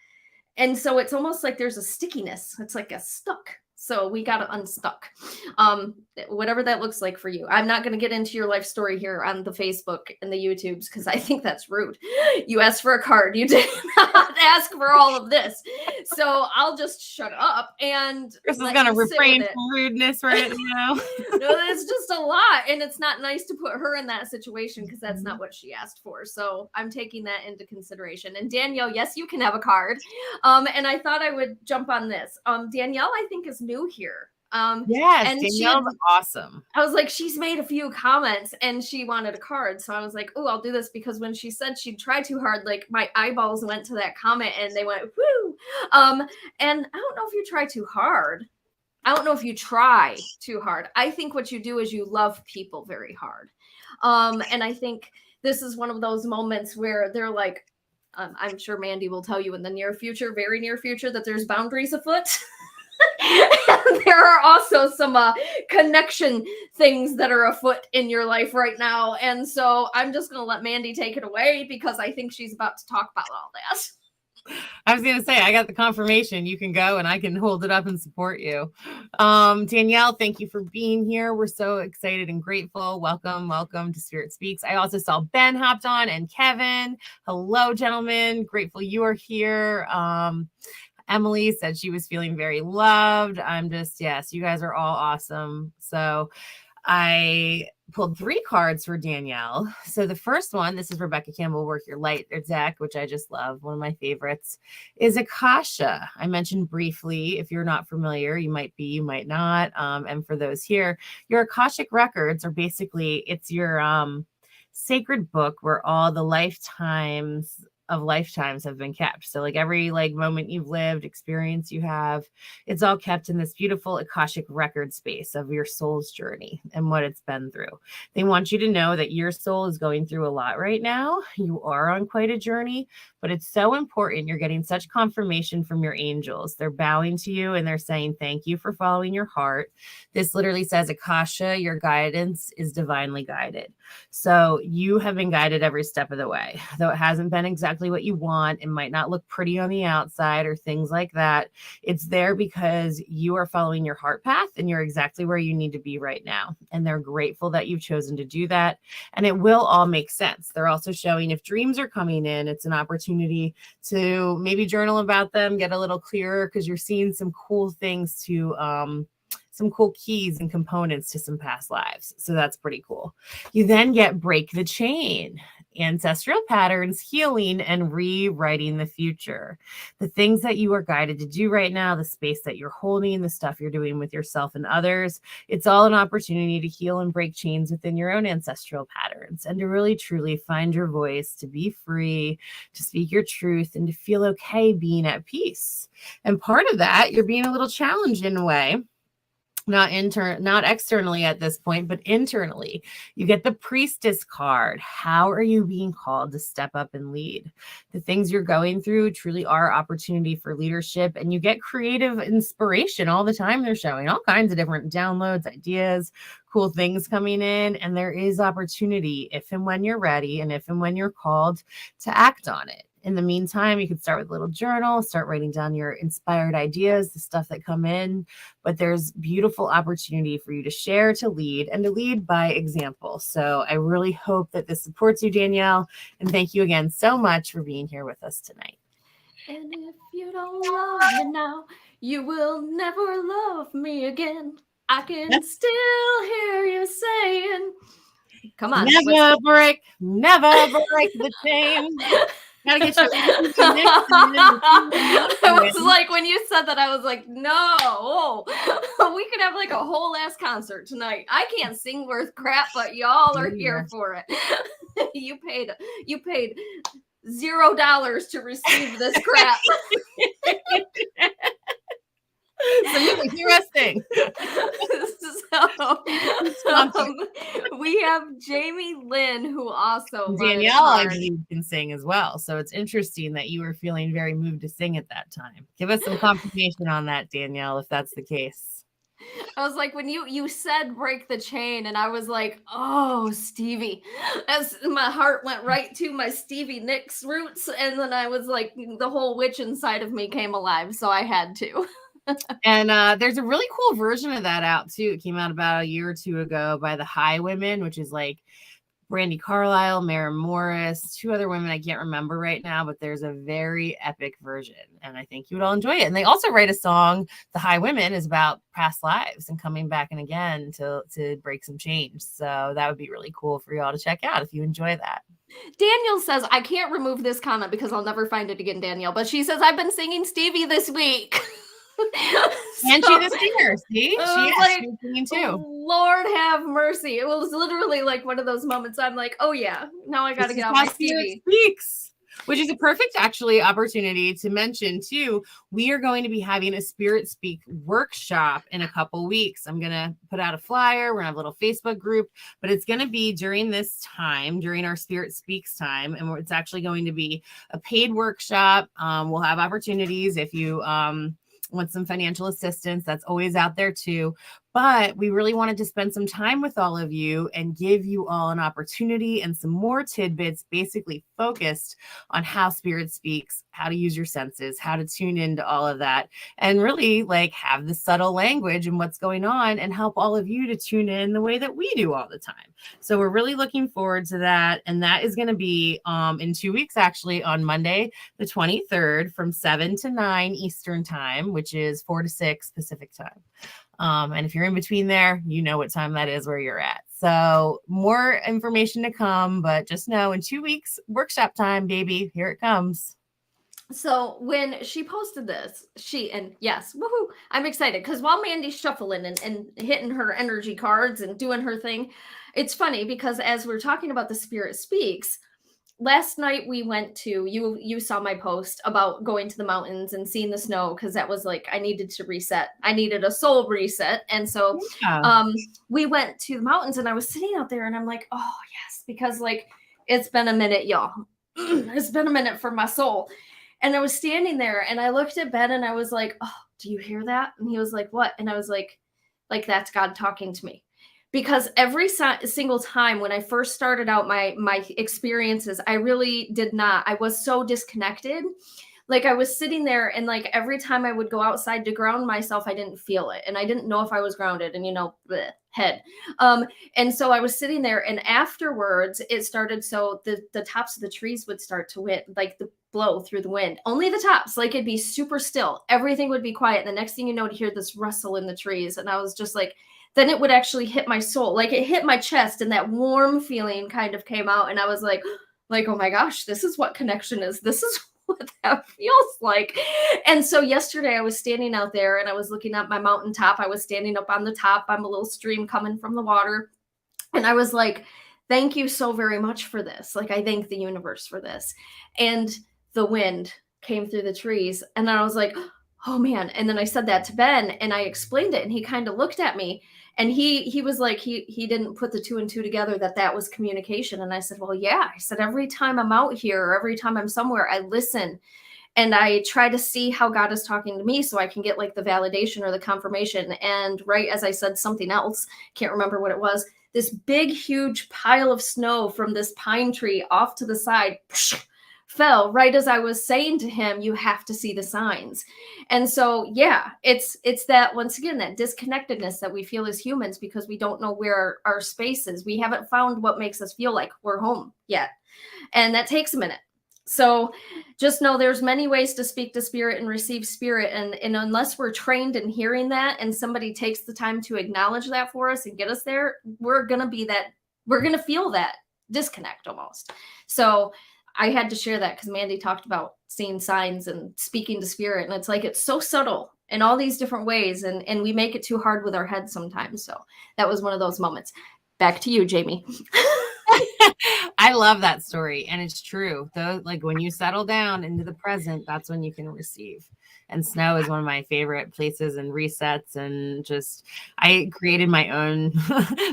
And so it's almost like there's a stickiness. It's like a stuck. So we got to unstuck. Whatever that looks like for you. I'm not going to get into your life story here on the Facebook and the YouTubes because I think that's rude. You asked for a card. You did not ask for all of this. So I'll just shut up and Chris is going to refrain from rudeness right now. No, it's just a lot. And it's not nice to put her in that situation because that's not what she asked for. So I'm taking that into consideration. And Danielle, yes, you can have a card. And I thought I would jump on this. Danielle, I think is new here. Yes, and Danielle's awesome. I was like, she's made a few comments and she wanted a card. So I was like, oh, I'll do this because when she said she'd try too hard, like my eyeballs went to that comment and they went, whoo. And I don't know if you try too hard. I don't know if you try too hard. I think what you do is you love people very hard. And I think this is one of those moments where they're like, I'm sure Mandee will tell you in the near future, very near future, that there's boundaries afoot. There are also some connection things that are afoot in your life right now. And so I'm just going to let Mandee take it away because I think she's about to talk about all that. I was going to say, I got the confirmation. You can go and I can hold it up and support you. Danielle, thank you for being here. We're so excited and grateful. Welcome, welcome to Spirit Speaks. I also saw Ben hopped on and Kevin. Hello, gentlemen. Grateful you are here. Emily said she was feeling very loved. I'm just, yes, you guys are all awesome. So I pulled 3 cards for Danielle. So the first one, this is Rebecca Campbell, Work Your Light deck, which I just love. One of my favorites is Akasha. I mentioned briefly, if you're not familiar, you might be, you might not. And for those here, your Akashic records are basically, it's your sacred book where all the lifetimes have been kept. So like every moment you've lived, experience you have, it's all kept in this beautiful Akashic record space of your soul's journey and what it's been through. They want you to know that your soul is going through a lot right now. You are on quite a journey, but it's so important. You're getting such confirmation from your angels. They're bowing to you and they're saying, thank you for following your heart. This literally says, Akasha, your guidance is divinely guided. So you have been guided every step of the way, though it hasn't been exactly what you want. It might not look pretty on the outside or things like that. It's there because you are following your heart path and you're exactly where you need to be right now. And they're grateful that you've chosen to do that. And it will all make sense. They're also showing if dreams are coming in, it's an opportunity to maybe journal about them, get a little clearer because you're seeing some cool things to, some cool keys and components to some past lives. So that's pretty cool. You then get Break the Chain, ancestral patterns, healing, and rewriting the future. The things that you are guided to do right now, the space that you're holding, the stuff you're doing with yourself and others, it's all an opportunity to heal and break chains within your own ancestral patterns and to really truly find your voice, to be free, to speak your truth, and to feel okay being at peace. And part of that, you're being a little challenged in a way. Not externally at this point, but internally. You get the Priestess card. How are you being called to step up and lead? The things you're going through truly are opportunity for leadership, and you get creative inspiration all the time. They're showing all kinds of different downloads, ideas, cool things coming in, and there is opportunity if and when you're ready and if and when you're called to act on it. In the meantime, you can start with a little journal, start writing down your inspired ideas, the stuff that come in, but there's beautiful opportunity for you to share, to lead, and to lead by example. So I really hope that this supports you, Danielle, and thank you again so much for being here with us tonight. And if you don't love me now, you will never love me again. I can still hear you saying, come on. Never break the chain. Gotta get you. I was like, when you said that, I was like, no, we could have like a whole ass concert tonight. I can't sing worth crap, but y'all are here for it. You paid $0 to receive this crap. So you can hear us sing. We have Jamie Lynn, who also Danielle, I believe, can sing as well. So it's interesting that you were feeling very moved to sing at that time. Give us some confirmation on that, Danielle, if that's the case. I was like, when you said Break the Chain, and I was like, oh, Stevie. As my heart went right to my Stevie Nicks roots, and then I was like, the whole witch inside of me came alive, so I had to. And there's a really cool version of that out too. It came out about a year or two ago by the High Women, which is like Brandy Carlisle, Maren Morris, 2 other women I can't remember right now, but there's a very epic version, and I think you would all enjoy it. And they also write a song, The High Women, is about past lives and coming back and again to break some change. So that would be really cool for you all to check out if you enjoy that. Daniel says, I can't remove this comment because I'll never find it again, Danielle, but she says, I've been singing Stevie this week. And she's a singer. See, she's singing too. Lord have mercy! It was literally like one of those moments. I'm like, oh yeah, now I got to get out my Stevie. Speaks, which is a perfect actually opportunity to mention too. We are going to be having a Spirit Speak workshop in a couple weeks. I'm gonna put out a flyer. We're gonna have a little Facebook group, but it's gonna be during this time, during our Spirit Speaks time, and it's actually going to be a paid workshop. We'll have opportunities if you want some financial assistance, that's always out there too. But we really wanted to spend some time with all of you and give you all an opportunity and some more tidbits, basically focused on how spirit speaks, how to use your senses, how to tune into all of that, and really like have the subtle language and what's going on and help all of you to tune in the way that we do all the time. So we're really looking forward to that. And that is going to be in 2 weeks, actually, on Monday, the 23rd from 7 to 9 Eastern time, which is 4 to 6 Pacific time. And if you're in between there, you know what time that is where you're at. So more information to come, but just know in 2 weeks, workshop time, baby, here it comes. So when she posted this, yes, woohoo, I'm excited because while Mandy's shuffling and hitting her energy cards and doing her thing, it's funny because as we're talking about the Spirit Speaks, last night we went to, you saw my post about going to the mountains and seeing the snow because that was like I needed to reset. I needed a soul reset. And so we went to the mountains and I was sitting out there and I'm like, oh yes, because like it's been a minute, y'all. It's been a minute for my soul. And I was standing there and I looked at Ben and I was like, oh, do you hear that? And he was like, what? And I was like that's God talking to me. Because every single time when I first started out my experiences, I really did not. I was so disconnected. Like I was sitting there and like every time I would go outside to ground myself, I didn't feel it. And I didn't know if I was grounded and, bleh, head. And so I was sitting there and afterwards it started. So the tops of the trees would start to blow through the wind. Only the tops, like it'd be super still. Everything would be quiet. And the next thing you know, to hear this rustle in the trees. And I was just like, then it would actually hit my soul. Like it hit my chest and that warm feeling kind of came out. And I was like, oh my gosh, this is what connection is. This is what that feels like. And so yesterday I was standing out there and I was looking at my mountaintop. I was standing up on the top. I'm a little stream coming from the water. And I was like, thank you so very much for this. Like, I thank the universe for this. And the wind came through the trees. And then I was like, oh man. And then I said that to Ben and I explained it and he kind of looked at me and he was like, he didn't put the two and two together that was communication. And I said, well, yeah. I said, every time I'm out here or every time I'm somewhere, I listen and I try to see how God is talking to me so I can get like the validation or the confirmation. And right as I said something else, can't remember what it was, this big, huge pile of snow from this pine tree off to the side fell right as I was saying to him, you have to see the signs. And so, yeah, it's that, once again, that disconnectedness that we feel as humans because we don't know where our space is. We haven't found what makes us feel like we're home yet. And that takes a minute. So just know there's many ways to speak to spirit and receive spirit. And unless we're trained in hearing that and somebody takes the time to acknowledge that for us and get us there, we're going to feel that disconnect almost. So I had to share that because Mandee talked about seeing signs and speaking to spirit. And it's like, it's so subtle in all these different ways. And we make it too hard with our heads sometimes. So that was one of those moments. Back to you, Jamie. I love that story. And it's true. Though, like when you settle down into the present, that's when you can receive. And snow is one of my favorite places and resets. And just, I created my own,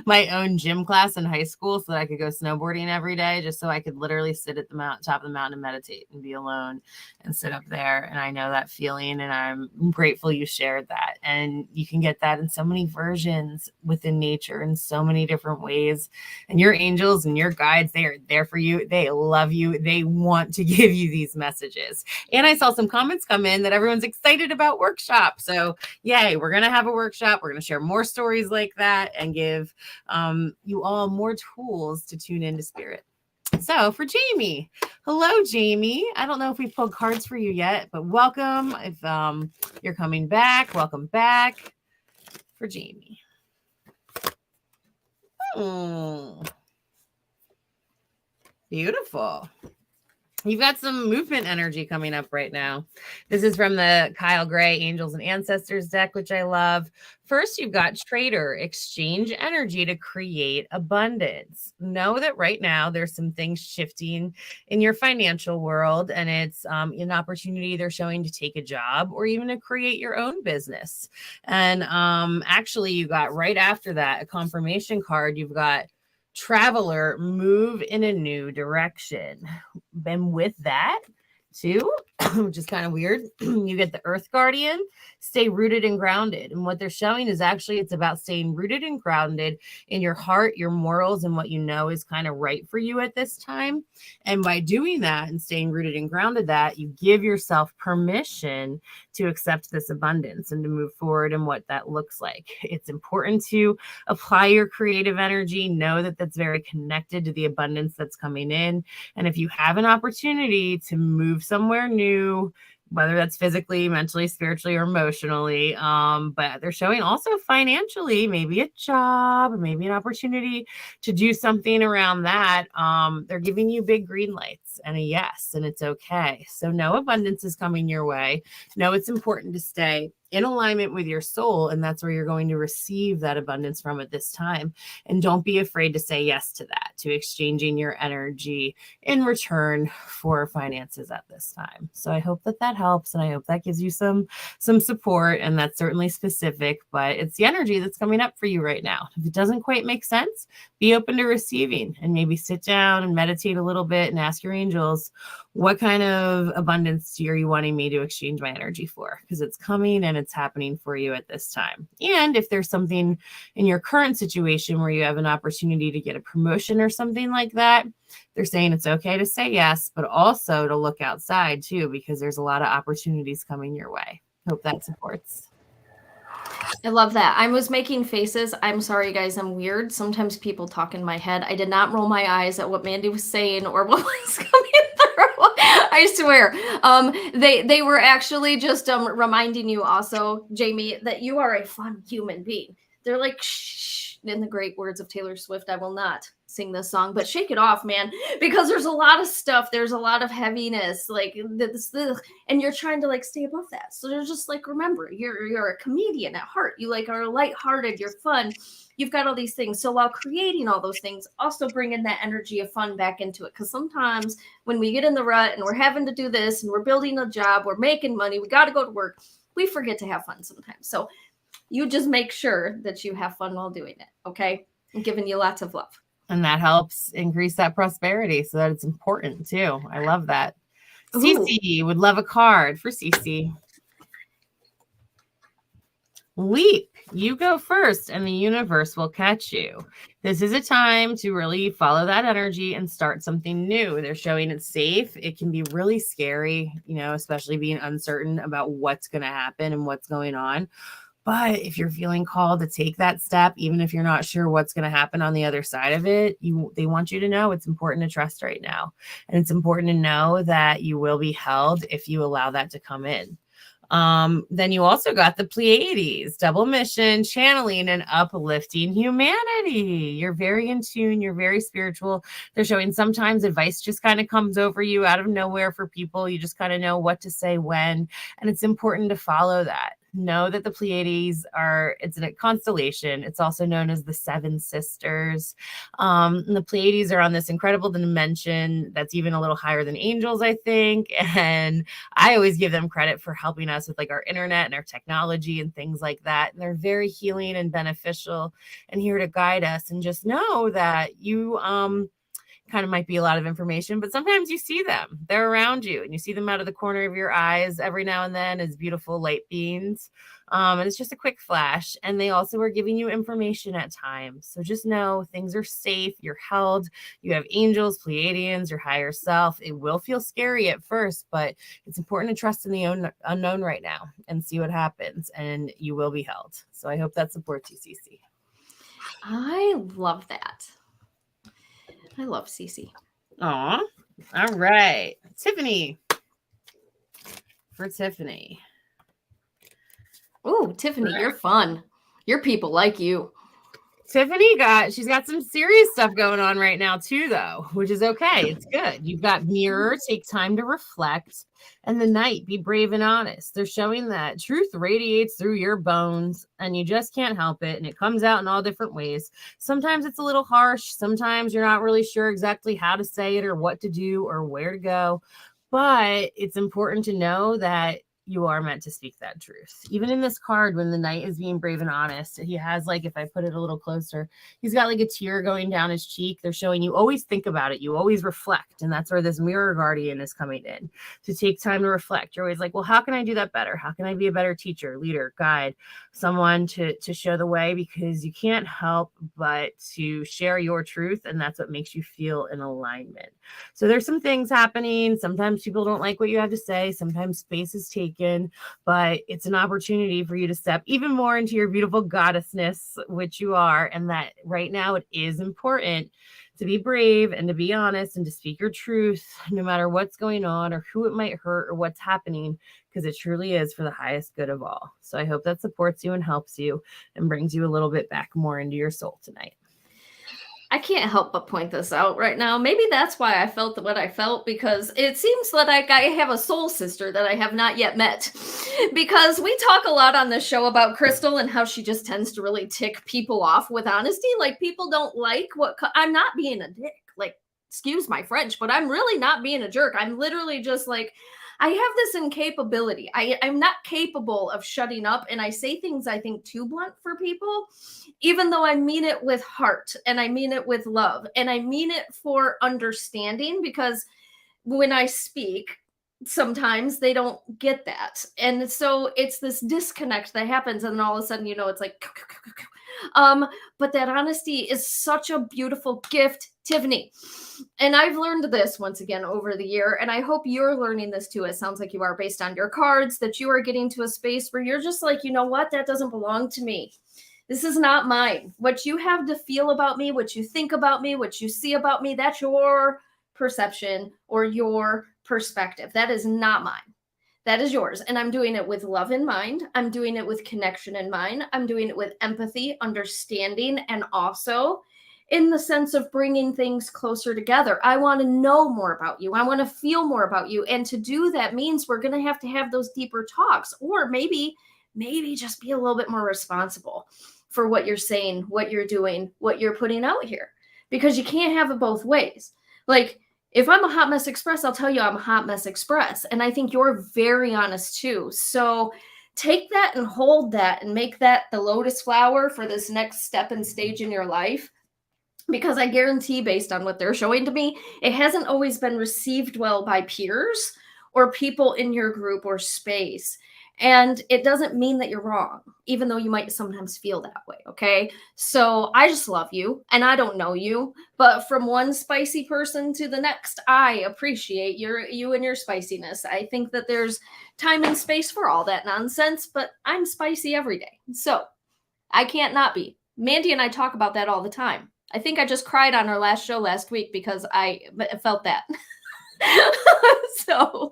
my own gym class in high school so that I could go snowboarding every day, just so I could literally sit at the top of the mountain and meditate and be alone and sit up there. And I know that feeling and I'm grateful you shared that. And you can get that in so many versions within nature in so many different ways. And your angels and your guides, they are there for you. They love you. They want to give you these messages. And I saw some comments come in that everyone's excited about workshop. So yay, we're going to have a workshop. We're going to share more stories like that and give you all more tools to tune into spirit. So for Jamie, hello, Jamie. I don't know if we've pulled cards for you yet, but welcome. If you're coming back, welcome back for Jamie. Beautiful. You've got some movement energy coming up right now. This is from the Kyle Gray Angels and Ancestors deck, which I love. First, you've got Trader, exchange energy to create abundance. Know that right now there's some things shifting in your financial world, and it's an opportunity they're showing to take a job or even to create your own business. And actually, you got right after that a confirmation card. You've got Traveler, move in a new direction. And with that, too, which is kind of weird. You get the Earth Guardian, stay rooted and grounded. And what they're showing is actually it's about staying rooted and grounded in your heart, your morals, and what you know is kind of right for you at this time. And by doing that and staying rooted and grounded, that you give yourself permission to accept this abundance and to move forward and what that looks like. It's important to apply your creative energy, know that that's very connected to the abundance that's coming in. And if you have an opportunity to move somewhere new, whether that's physically, mentally, spiritually, or emotionally, but they're showing also financially, maybe a job, maybe an opportunity to do something around that. They're giving you big green lights and a yes, and it's okay. So no abundance is coming your way. No, it's important to stay in alignment with your soul, and that's where you're going to receive that abundance from at this time. And don't be afraid to say yes to that, to exchanging your energy in return for finances at this time. So I hope that that helps, and I hope that gives you some support, and that's certainly specific, but it's the energy that's coming up for you right now. If it doesn't quite make sense, be open to receiving, and maybe sit down and meditate a little bit and ask your angels, what kind of abundance are you wanting me to exchange my energy for? Because it's coming and it's happening for you at this time. And if there's something in your current situation where you have an opportunity to get a promotion or something like that, they're saying it's okay to say yes, but also to look outside too, because there's a lot of opportunities coming your way. Hope that supports. I love that. I was making faces. I'm sorry, guys. I'm weird. Sometimes people talk in my head. I did not roll my eyes at what Mandee was saying or what was coming through. I swear. They were actually just reminding you also, Jamie, that you are a fun human being. They're like, shh, in the great words of Taylor Swift, I will not sing this song, but shake it off, man, because there's a lot of stuff. There's a lot of heaviness, like this, and you're trying to like stay above that. So they're just like, remember, you're a comedian at heart. You like are lighthearted. You're fun. You've got all these things. So while creating all those things, also bring in that energy of fun back into it. Because sometimes when we get in the rut and we're having to do this and we're building a job, we're making money, we got to go to work, we forget to have fun sometimes. So you just make sure that you have fun while doing it. Okay. I'm giving you lots of love. And that helps increase that prosperity so that it's important too. I love that. Ooh. Cece would love a card for Cece. Leap, you go first and the universe will catch you. This is a time to really follow that energy and start something new. They're showing it's safe. It can be really scary, especially being uncertain about what's going to happen and what's going on. But if you're feeling called to take that step, even if you're not sure what's going to happen on the other side of it, they want you to know it's important to trust right now. And it's important to know that you will be held if you allow that to come in. Then you also got the Pleiades, double mission, channeling and uplifting humanity. You're very in tune. You're very spiritual. They're showing sometimes advice just kind of comes over you out of nowhere for people. You just kind of know what to say when, and it's important to follow that. Know that the Pleiades it's a constellation. It's also known as the Seven Sisters. And the Pleiades are on this incredible dimension that's even a little higher than angels, I think. And I always give them credit for helping us with like our internet and our technology and things like that. And they're very healing and beneficial and here to guide us. And just know that you kind of might be a lot of information, but sometimes you see them. They're around you and you see them out of the corner of your eyes every now and then as beautiful light beams. And it's just a quick flash. And they also are giving you information at times. So just know things are safe. You're held. You have angels, Pleiadians, your higher self. It will feel scary at first, but it's important to trust in the unknown right now and see what happens. And you will be held. So I hope that supports you, Cece. I love that. I love Cece. Aw. All right. Tiffany. For Tiffany. Oh, Tiffany, you're fun. Your people like you. Tiffany she's got some serious stuff going on right now too, though, which is okay. It's good. You've got mirror, take time to reflect, and the night, be brave and honest. They're showing that truth radiates through your bones and you just can't help it. And it comes out in all different ways. Sometimes it's a little harsh. Sometimes you're not really sure exactly how to say it or what to do or where to go. But it's important to know that you are meant to speak that truth. Even in this card, when the knight is being brave and honest, he has, like, if I put it a little closer, he's got like a tear going down his cheek. They're showing you always think about it. You always reflect. And that's where this mirror guardian is coming in, to take time to reflect. You're always like, well, how can I do that better? How can I be a better teacher, leader, guide, someone to show the way? Because you can't help but to share your truth. And that's what makes you feel in alignment. So there's some things happening. Sometimes people don't like what you have to say. Sometimes space is taken, but it's an opportunity for you to step even more into your beautiful goddessness, which you are. And that right now it is important to be brave and to be honest and to speak your truth, no matter what's going on or who it might hurt or what's happening, because it truly is for the highest good of all. So I hope that supports you and helps you and brings you a little bit back more into your soul tonight. I can't help but point this out right now. Maybe that's why I felt what I felt, because it seems like I have a soul sister that I have not yet met. Because we talk a lot on this show about Crystal and how she just tends to really tick people off with honesty. Like, people don't like I'm not being a dick. Like, excuse my French, but I'm really not being a jerk. I'm literally just like, I have this incapability. I'm not capable of shutting up, and I say things I think too blunt for people, even though I mean it with heart and I mean it with love and I mean it for understanding, because when I speak, sometimes they don't get that. And so it's this disconnect that happens, and then all of a sudden, it's like, but that honesty is such a beautiful gift, Tiffany. And I've learned this once again over the year, and I hope you're learning this too. It sounds like you are, based on your cards, that you are getting to a space where you're just like, you know what? That doesn't belong to me. This is not mine. What you have to feel about me, what you think about me, what you see about me, that's your perception or your perspective. That is not mine. That is yours. And I'm doing it with love in mind. I'm doing it with connection in mind. I'm doing it with empathy, understanding, and also in the sense of bringing things closer together. I want to know more about you. I want to feel more about you. And to do that means we're going to have those deeper talks, or maybe just be a little bit more responsible for what you're saying, what you're doing, what you're putting out here, because you can't have it both ways. Like, if I'm a hot mess express, I'll tell you I'm a hot mess express. And I think you're very honest too. So take that and hold that and make that the lotus flower for this next step and stage in your life. Because I guarantee, based on what they're showing to me, it hasn't always been received well by peers or people in your group or space. And it doesn't mean that you're wrong, even though you might sometimes feel that way, okay? So I just love you, and I don't know you, but from one spicy person to the next, I appreciate you and your spiciness. I think that there's time and space for all that nonsense, but I'm spicy every day, so I can't not be. Mandee and I talk about that all the time. I think I just cried on our last show last week because I felt that. So...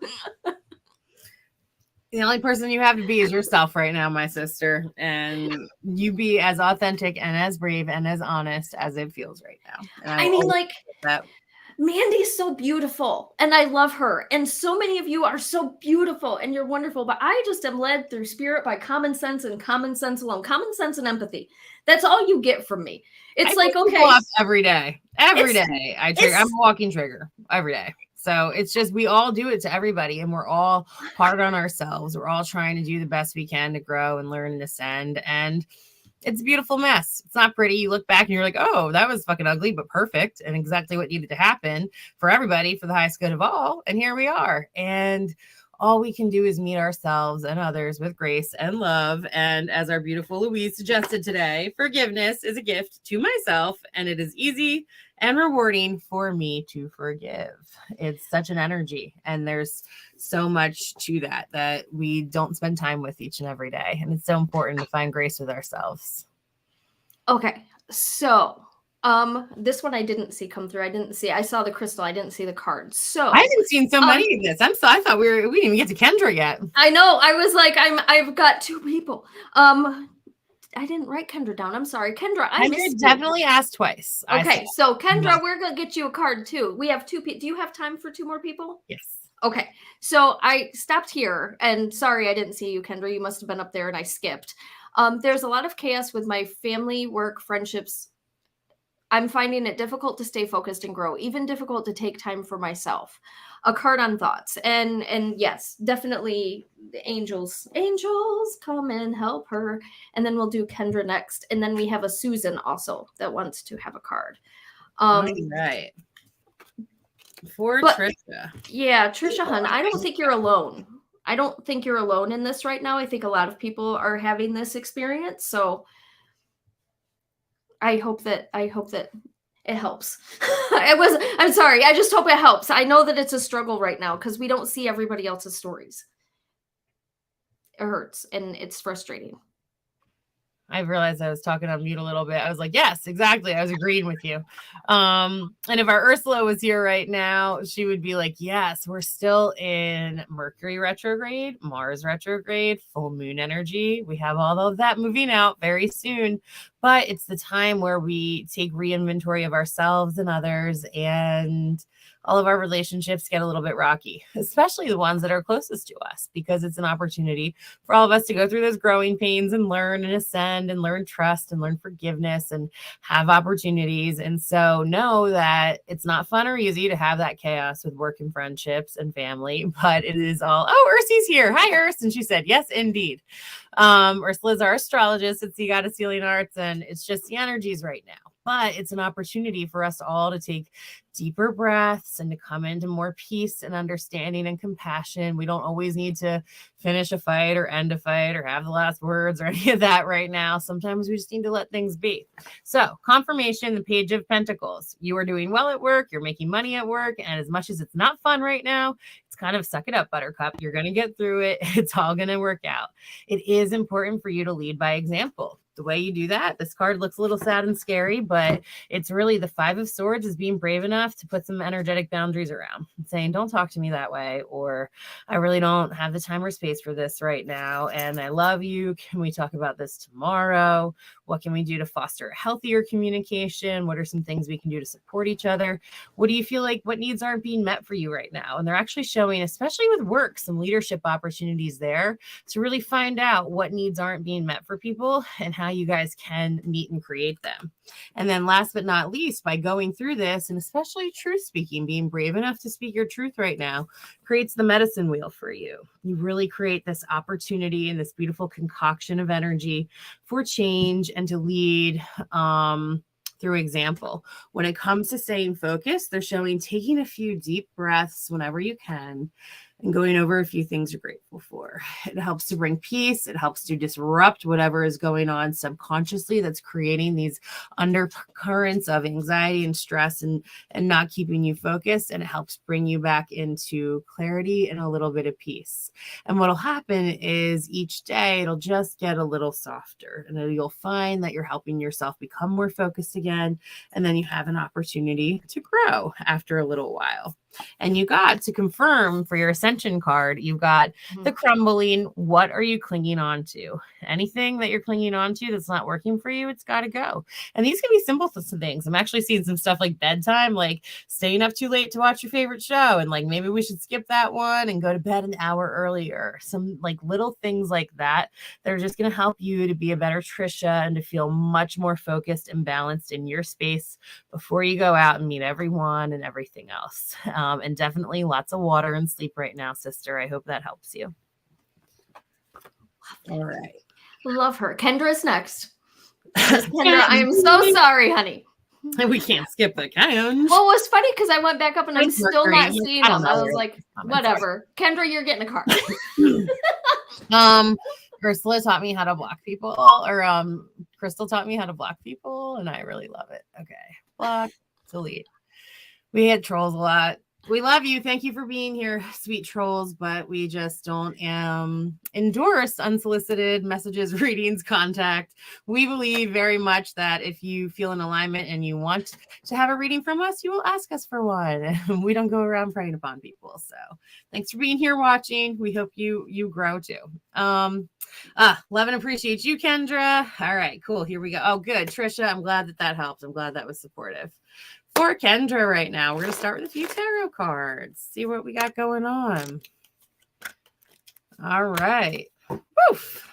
The only person you have to be is yourself right now, my sister. And you be as authentic and as brave and as honest as it feels right now. And I mean, like, Mandee's so beautiful, and I love her. And so many of you are so beautiful, and you're wonderful. But I just am led through spirit by common sense and common sense alone. Common sense and empathy. That's all you get from me. It's like, okay. Every day. Every day. I'm a walking trigger every day. So it's just, we all do it to everybody, and we're all hard on ourselves. We're all trying to do the best we can to grow and learn and ascend. And it's a beautiful mess. It's not pretty. You look back and you're like, oh, that was fucking ugly, but perfect. And exactly what needed to happen for everybody for the highest good of all. And here we are. And all we can do is meet ourselves and others with grace and love. And as our beautiful Louise suggested today, forgiveness is a gift to myself, and it is easy and rewarding for me to forgive. It's such an energy, and there's so much to that we don't spend time with each and every day. And it's so important to find grace with ourselves. Okay. So this one I didn't see come through. I saw the crystal. I didn't see the cards. So I haven't seen so many of this. I thought we didn't even get to Kendra yet. I know. I was like, I've got two people. I didn't write Kendra down. I'm sorry. Kendra, I missed definitely asked twice. Okay. So Kendra, we're going to get you a card too. We have two people. Do you have time for two more people? Yes. Okay. So I stopped here, and sorry, I didn't see you, Kendra. You must have been up there and I skipped. There's a lot of chaos with my family, work, friendships. I'm finding it difficult to stay focused and grow, even difficult to take time for myself. A card on thoughts. And yes, definitely the angels come and help her. And then we'll do Kendra next. And then we have a Susan also that wants to have a card. All right. For Trisha. Yeah, Trisha Hun, I don't think you're alone. I don't think you're alone in this right now. I think a lot of people are having this experience. So I hope that it helps. I'm sorry. I just hope it helps. I know that it's a struggle right now because we don't see everybody else's stories. It hurts and it's frustrating. I realized I was talking on mute a little bit. I was like, yes, exactly. I was agreeing with you. And if our Ursula was here right now, she would be like, yes, we're still in Mercury retrograde, Mars retrograde, full moon energy. We have all of that moving out very soon, but it's the time where we take re-inventory of ourselves and others, and all of our relationships get a little bit rocky, especially the ones that are closest to us, because it's an opportunity for all of us to go through those growing pains and learn and ascend and learn trust and learn forgiveness and have opportunities. And so know that it's not fun or easy to have that chaos with work and friendships and family, but it is all, oh, Ursi's here. Hi, Urs. And she said, yes, indeed. Ursula's our astrologist at Sea Goddess Healing Arts, and it's just the energies right now. But it's an opportunity for us all to take deeper breaths and to come into more peace and understanding and compassion. We don't always need to finish a fight or end a fight or have the last words or any of that right now. Sometimes we just need to let things be. So, confirmation, the Page of Pentacles. You are doing well at work. You're making money at work. And as much as it's not fun right now, it's kind of suck it up, buttercup. You're going to get through it. It's all going to work out. It is important for you to lead by example. The way you do that, this card looks a little sad and scary, but it's really the Five of Swords is being brave enough to put some energetic boundaries around, saying, don't talk to me that way, or I really don't have the time or space for this right now, and I love you. Can we talk about this tomorrow? What can we do to foster a healthier communication? What are some things we can do to support each other? What do you feel like, what needs aren't being met for you right now? And they're actually showing, especially with work, some leadership opportunities there to really find out what needs aren't being met for people and how you guys can meet and create them. And then last but not least, by going through this, and especially truth speaking, being brave enough to speak your truth right now, creates the medicine wheel for you. You really create this opportunity and this beautiful concoction of energy for change and to lead through example. When it comes to staying focused, they're showing taking a few deep breaths whenever you can and going over a few things you're grateful for. It helps to bring peace. It helps to disrupt whatever is going on subconsciously that's creating these undercurrents of anxiety and stress and not keeping you focused. And it helps bring you back into clarity and a little bit of peace. And what'll happen is each day it'll just get a little softer, and then you'll find that you're helping yourself become more focused again. And then you have an opportunity to grow after a little while. And you got to confirm for your Ascension card, you got the crumbling. What are you clinging on to? Anything that you're clinging on to that's not working for you, it's got to go. And these can be simple things. I'm actually seeing some stuff like bedtime, like staying up too late to watch your favorite show. And like, maybe we should skip that one and go to bed an hour earlier. Some like little things like that that are just going to help you to be a better Trisha and to feel much more focused and balanced in your space before you go out and meet everyone and everything else. And definitely lots of water and sleep right now, sister. I hope that helps you. All right. Love her. Kendra's next. Kendra, I am so sorry, honey. We can't skip the count. Well, it was funny because I went back up and I'm still not seeing them. I was like, whatever. Kendra, you're getting a card. Ursula taught me how to block people, or Crystal taught me how to block people, and I really love it. Okay. Block, delete. We had trolls a lot. We love you. Thank you for being here, sweet trolls, but we just don't endorse unsolicited messages, readings, contact. We believe very much that if you feel in alignment and you want to have a reading from us, you will ask us for one. We don't go around preying upon people. So thanks for being here watching. We hope you grow too. Love and appreciate you, Kendra. All right, cool. Here we go. Oh, good. Trisha, I'm glad that helped. I'm glad that was supportive. For Kendra right now, we're going to start with a few tarot cards. See what we got going on. All right. Woof.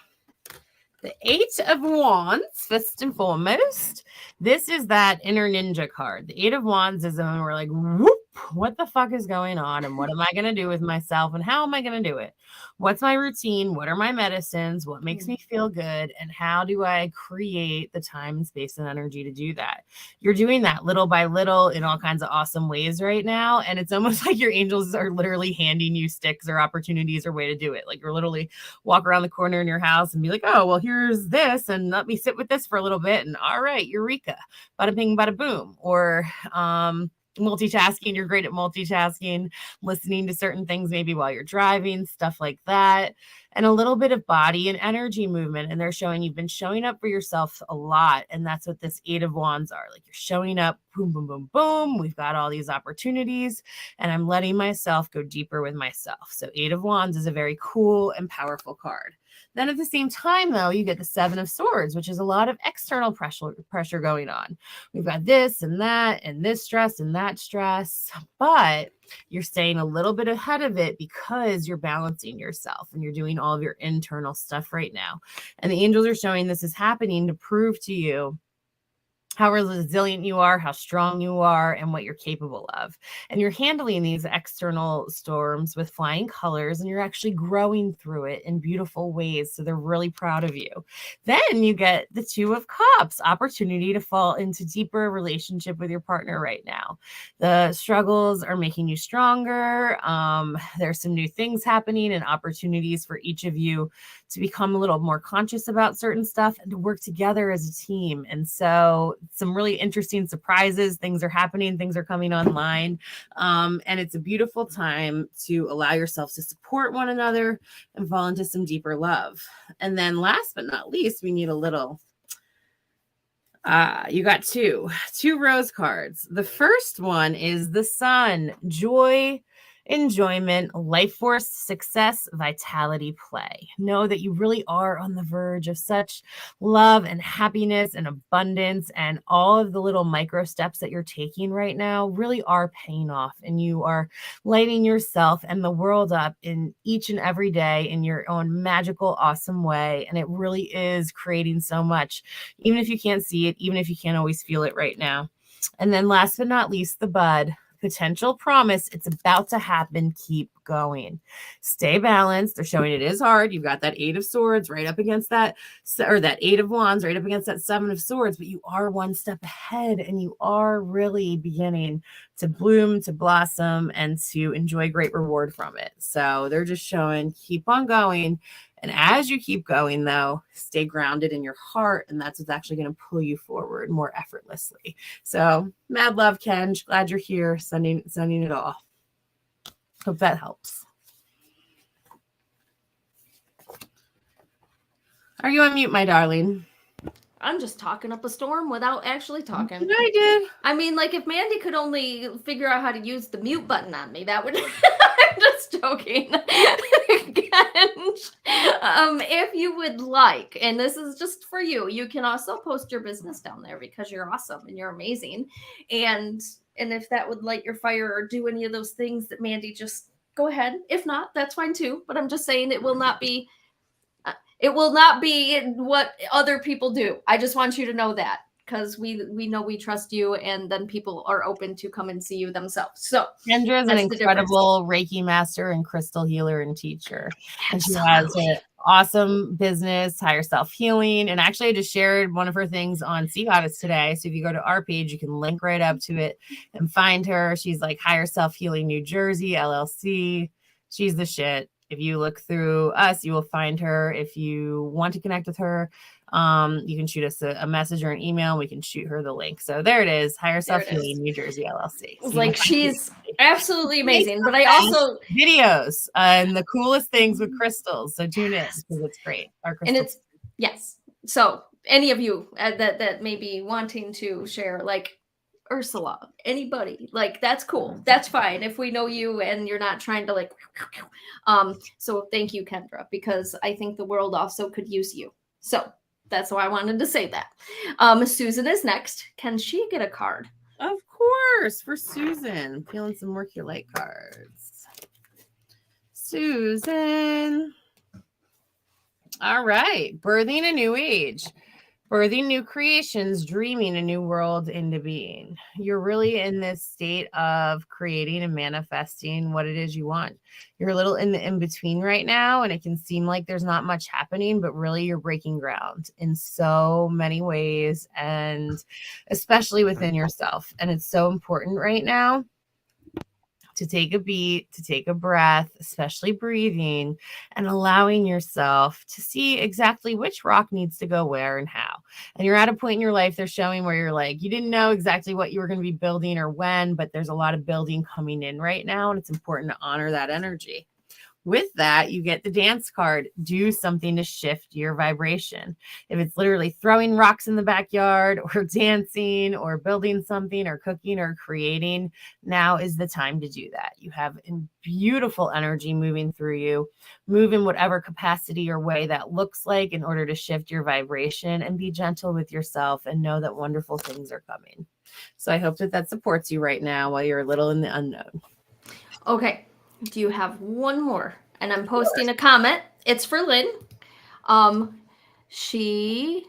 The Eight of Wands, first and foremost. This is that inner ninja card. The Eight of Wands is when we're like, whoop, what the fuck is going on? And what am I going to do with myself? And how am I going to do it? What's my routine? What are my medicines? What makes me feel good? And how do I create the time and space and energy to do that? You're doing that little by little in all kinds of awesome ways right now. And it's almost like your angels are literally handing you sticks or opportunities or way to do it. Like you're literally walk around the corner in your house and be like, oh, well, here's this. And let me sit with this for a little bit. And all right, eureka, bada bing, bada boom. Or, multitasking, you're great at multitasking, listening to certain things maybe while you're driving, stuff like that, and a little bit of body and energy movement. And they're showing you've been showing up for yourself a lot. And that's what this Eight of Wands are. Like you're showing up, boom, boom, boom, boom. We've got all these opportunities and I'm letting myself go deeper with myself. So Eight of Wands is a very cool and powerful card. Then at the same time, though, you get the Seven of Swords, which is a lot of external pressure going on. We've got this and that and this stress and that stress, but you're staying a little bit ahead of it because you're balancing yourself and you're doing all of your internal stuff right now. And the angels are showing this is happening to prove to you how resilient you are, how strong you are, and what you're capable of. And you're handling these external storms with flying colors, and you're actually growing through it in beautiful ways. So they're really proud of you. Then you get the Two of Cups, opportunity to fall into deeper relationship with your partner right now. The struggles are making you stronger. There's some new things happening and opportunities for each of you to become a little more conscious about certain stuff and to work together as a team. And so some really interesting surprises, things are happening, things are coming online. And it's a beautiful time to allow yourself to support one another and fall into some deeper love. And then last but not least, we need a little, you got two rose cards. The first one is the Sun, joy, enjoyment, life force, success, vitality, play. Know that you really are on the verge of such love and happiness and abundance, and all of the little micro steps that you're taking right now really are paying off, and you are lighting yourself and the world up in each and every day in your own magical, awesome way. And it really is creating so much, even if you can't see it, even if you can't always feel it right now. And then last but not least, the bud. Potential promise. It's about to happen. Keep going. Stay balanced. They're showing it is hard. You've got that Eight of Swords right up against that, or that Eight of Wands right up against that Seven of Swords, but you are one step ahead and you are really beginning to bloom, to blossom, and to enjoy great reward from it. So they're just showing keep on going. And as you keep going, though, stay grounded in your heart, and that's what's actually going to pull you forward more effortlessly. So, mad love, Ken. Glad you're here, sending it all. Hope that helps. Are you on mute, my darling? I'm just talking up a storm without actually talking. I did. I mean, like, if Mandee could only figure out how to use the mute button on me, that would... I'm just joking. If you would like, and this is just for you, you can also post your business down there because you're awesome and you're amazing. And if that would light your fire or do any of those things that Mandee, just go ahead. If not, that's fine too. But I'm just saying it will not be... It will not be what other people do. I just want you to know that, because we know we trust you, and then people are open to come and see you themselves. So Kendra is an incredible Reiki master and crystal healer and teacher. And she has an awesome business, Higher Self Healing. And actually, I just shared one of her things on Sea Goddess today. So if you go to our page, you can link right up to it and find her. She's like Higher Self Healing New Jersey, LLC. She's the shit. If you look through us, you will find her. If you want to connect with her, you can shoot us a message or an email. And we can shoot her the link. So there it is. Higher Self Healing New Jersey LLC. So like she's absolutely amazing. But I also videos and the coolest things with crystals. So tune in because it's great. Our crystal. And it's yes. So any of you that may be wanting to share, like Ursula, anybody, like that's cool. That's fine if we know you and you're not trying to like so thank you, Kendra, because I think the world also could use you. So that's why I wanted to say that. Susan is next. Can she get a card? Of course, for Susan. Feeling some Work Your Light cards. Susan. All right. Birthing a new age. Birthing new creations, dreaming a new world into being. You're really in this state of creating and manifesting what it is you want. You're a little in the in between right now, and it can seem like there's not much happening, but really you're breaking ground in so many ways, and especially within yourself. And it's so important right now to take a beat, to take a breath, especially breathing, and allowing yourself to see exactly which rock needs to go where and how. And you're at a point in your life they're showing where you're like, you didn't know exactly what you were going to be building or when, but there's a lot of building coming in right now, and it's important to honor that energy. With that, you get the dance card. Do something to shift your vibration. If it's literally throwing rocks in the backyard or dancing or building something or cooking or creating, now is the time to do that. You have beautiful energy moving through you. Move in whatever capacity or way that looks like in order to shift your vibration, and be gentle with yourself and know that wonderful things are coming. So I hope that that supports you right now while you're a little in the unknown. Okay. Do you have one more? And I'm posting a comment. It's for Lynn. She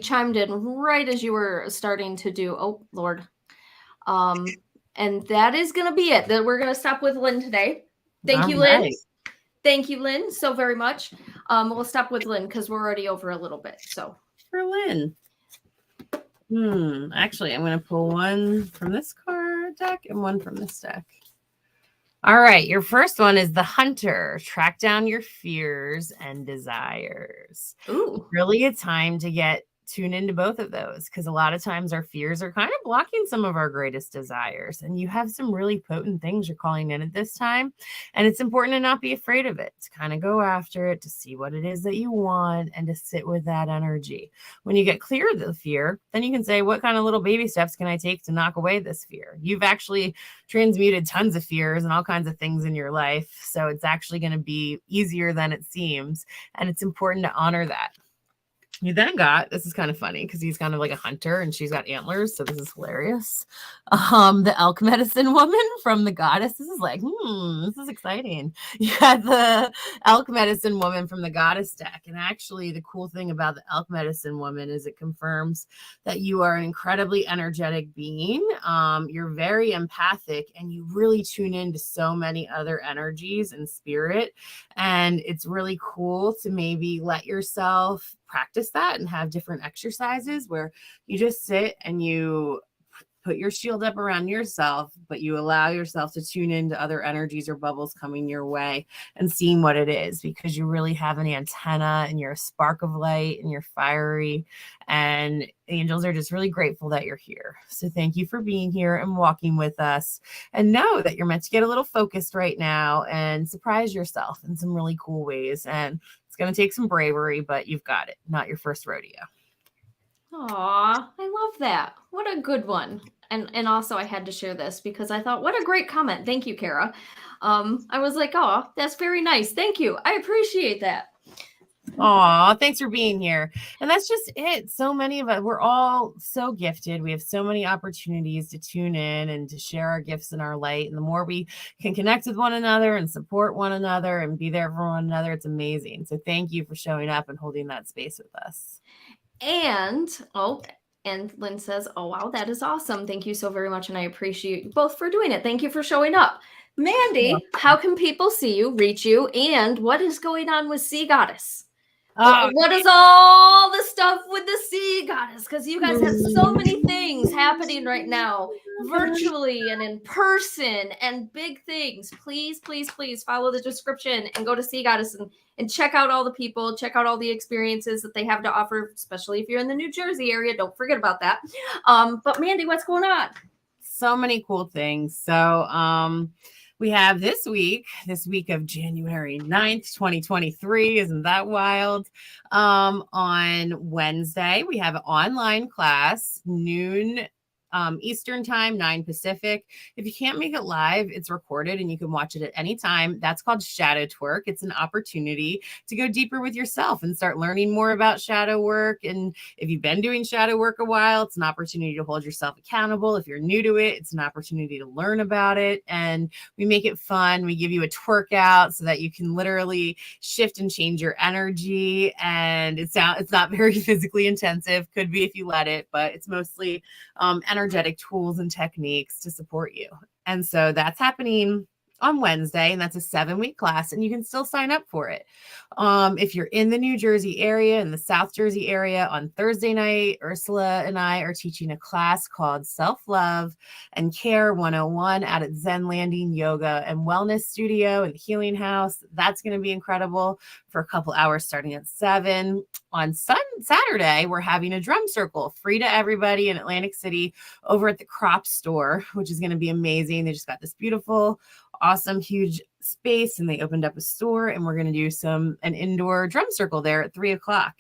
chimed in right as you were starting to do. Oh Lord. And that is gonna be it. That we're gonna stop with Lynn today. Thank you, Lynn. Right. Thank you, Lynn, so very much. We'll stop with Lynn because we're already over a little bit. So for Lynn. Actually, I'm going to pull one from this card deck and one from this deck. All right. Your first one is the Hunter. Track down your fears and desires. Ooh. Really a time to tune into both of those, because a lot of times our fears are kind of blocking some of our greatest desires. And you have some really potent things you're calling in at this time. And it's important to not be afraid of it, to kind of go after it, to see what it is that you want, and to sit with that energy. When you get clear of the fear, then you can say, what kind of little baby steps can I take to knock away this fear? You've actually transmuted tons of fears and all kinds of things in your life. So it's actually going to be easier than it seems. And it's important to honor that. You then got, this is kind of funny because he's kind of like a hunter and she's got antlers, so this is hilarious. The elk medicine woman from the goddess. This is like, this is exciting. You got the elk medicine woman from the goddess deck. And actually the cool thing about the elk medicine woman is it confirms that you are an incredibly energetic being. You're very empathic and you really tune into so many other energies and spirit. And it's really cool to maybe let yourself practice that and have different exercises where you just sit and you put your shield up around yourself, but you allow yourself to tune into other energies or bubbles coming your way and seeing what it is, because you really have an antenna and you're a spark of light and you're fiery, and angels are just really grateful that you're here. So thank you for being here and walking with us, and know that you're meant to get a little focused right now and surprise yourself in some really cool ways. And it's going to take some bravery, but you've got it. Not your first rodeo. Aw, I love that. What a good one. And also I had to share this because I thought, what a great comment. Thank you, Kara. I was like, oh, that's very nice. Thank you. I appreciate that. Aw, thanks for being here. And that's just it. So many of us, we're all so gifted. We have so many opportunities to tune in and to share our gifts and our light. And the more we can connect with one another and support one another and be there for one another, it's amazing. So thank you for showing up and holding that space with us. And Lynn says, oh, wow, that is awesome. Thank you so very much. And I appreciate you both for doing it. Thank you for showing up. Mandee, how can people see you, reach you, and what is going on with Sea Goddess? What is all the stuff with the Sea Goddess? Because you guys have so many things happening right now, virtually and in person, and big things. Please, please, please follow the description and go to Sea Goddess and check out all the people, check out all the experiences that they have to offer, especially if you're in the New Jersey area. Don't forget about that. But Mandee, what's going on? So many cool things. So, we have this week of January 9th, 2023. Isn't that wild? On Wednesday, we have an online class, noon Eastern time, 9 Pacific. If you can't make it live, it's recorded and you can watch it at any time. That's called Shadow Twerk. It's an opportunity to go deeper with yourself and start learning more about shadow work. And if you've been doing shadow work a while, it's an opportunity to hold yourself accountable. If you're new to it, it's an opportunity to learn about it. And we make it fun. We give you a twerk out so that you can literally shift and change your energy. And it's not very physically intensive. Could be if you let it, but it's mostly energetic tools and techniques to support you. And so that's happening on Wednesday, and that's a 7-week class, and you can still sign up for it. If you're in the New Jersey area, in the South Jersey area, on Thursday night, Ursula and I are teaching a class called Self-Love and Care 101 out at Zen Landing Yoga and Wellness Studio and Healing House. That's going to be incredible for a couple hours starting at 7. On Saturday, we're having a drum circle free to everybody in Atlantic City over at the Crop Store, which is going to be amazing. They just got this beautiful, awesome, huge space, and they opened up a store, and we're going to do an indoor drum circle there at 3:00.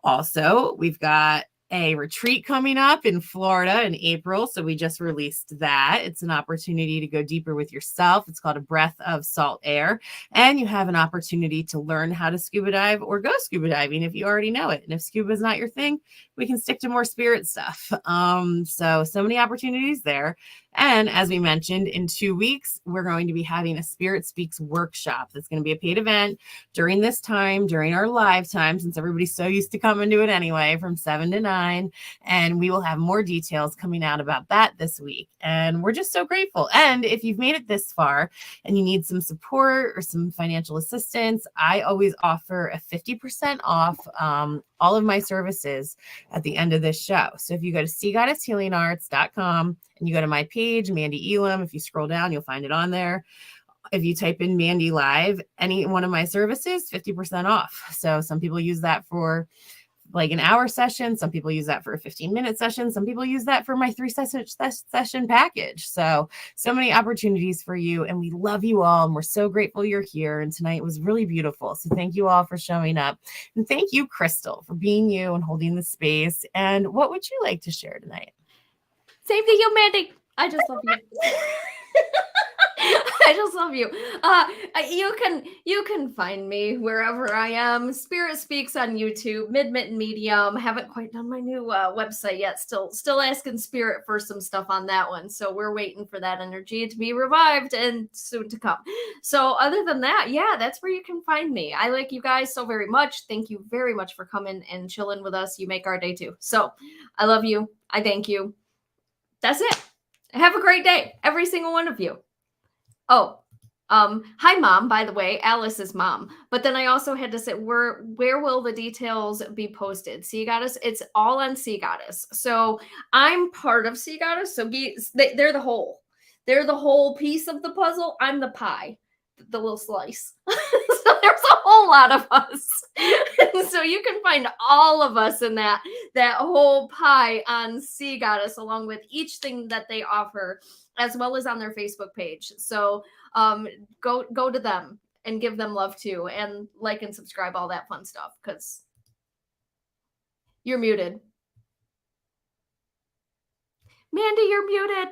Also, we've got a retreat coming up in Florida in April. So we just released that. It's an opportunity to go deeper with yourself. It's called A Breath of Salt Air. And you have an opportunity to learn how to scuba dive or go scuba diving if you already know it. And if scuba is not your thing, we can stick to more spirit stuff. So many opportunities there. And as we mentioned, in 2 weeks, we're going to be having a Spirit Speaks workshop. That's going to be a paid event during this time, during our live time, since everybody's so used to coming to it anyway, from 7 to 9. And we will have more details coming out about that this week. And we're just so grateful. And if you've made it this far and you need some support or some financial assistance, I always offer a 50% off all of my services at the end of this show. So if you go to SeaGoddessHealingArts.com and you go to my page, Mandee Elam, if you scroll down, you'll find it on there. If you type in Mandee Live, any one of my services, 50% off. So some people use that for like an hour session. Some people use that for a 15-minute session. Some people use that for my 3-session package. So many opportunities for you. And we love you all. And we're so grateful you're here. And tonight was really beautiful. So thank you all for showing up. And thank you, Crystal, for being you and holding the space. And what would you like to share tonight? Same to you, Mandee. I just love you. I just love you. You can find me wherever I am. Spirit Speaks on YouTube, Mid-Mitten Medium. Haven't quite done my new website yet. Still asking Spirit for some stuff on that one. So we're waiting for that energy to be revived and soon to come. So other than that, yeah, that's where you can find me. I like you guys so very much. Thank you very much for coming and chilling with us. You make our day too. So I love you. I thank you. That's it. Have a great day, every single one of you. Oh, hi, Mom, by the way, Alice's mom. But then I also had to say, where will the details be posted? Sea Goddess, it's all on Sea Goddess. So I'm part of Sea Goddess. So they're the whole. They're the whole piece of the puzzle. I'm the pie, the little slice. So there's a whole lot of us. And so you can find all of us in that whole pie on Sea Goddess, along with each thing that they offer, as well as on their Facebook page. So go to them and give them love too, and like and subscribe, all that fun stuff, because you're muted. Mandee, you're muted.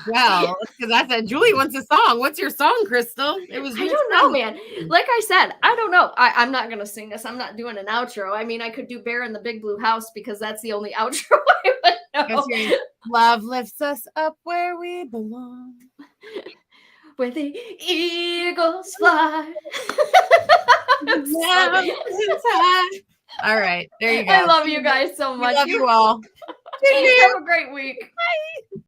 Well, because I said Julie wants a song. What's your song, Crystal? I don't know, man. Like I said, I don't know. I'm not gonna sing this. I'm not doing an outro. I mean, I could do Bear in the Big Blue House, because that's the only outro I would know. Love lifts us up where we belong, where the eagles fly. All right, there you go. I love you guys so much. We love you all. Have a great week. Bye.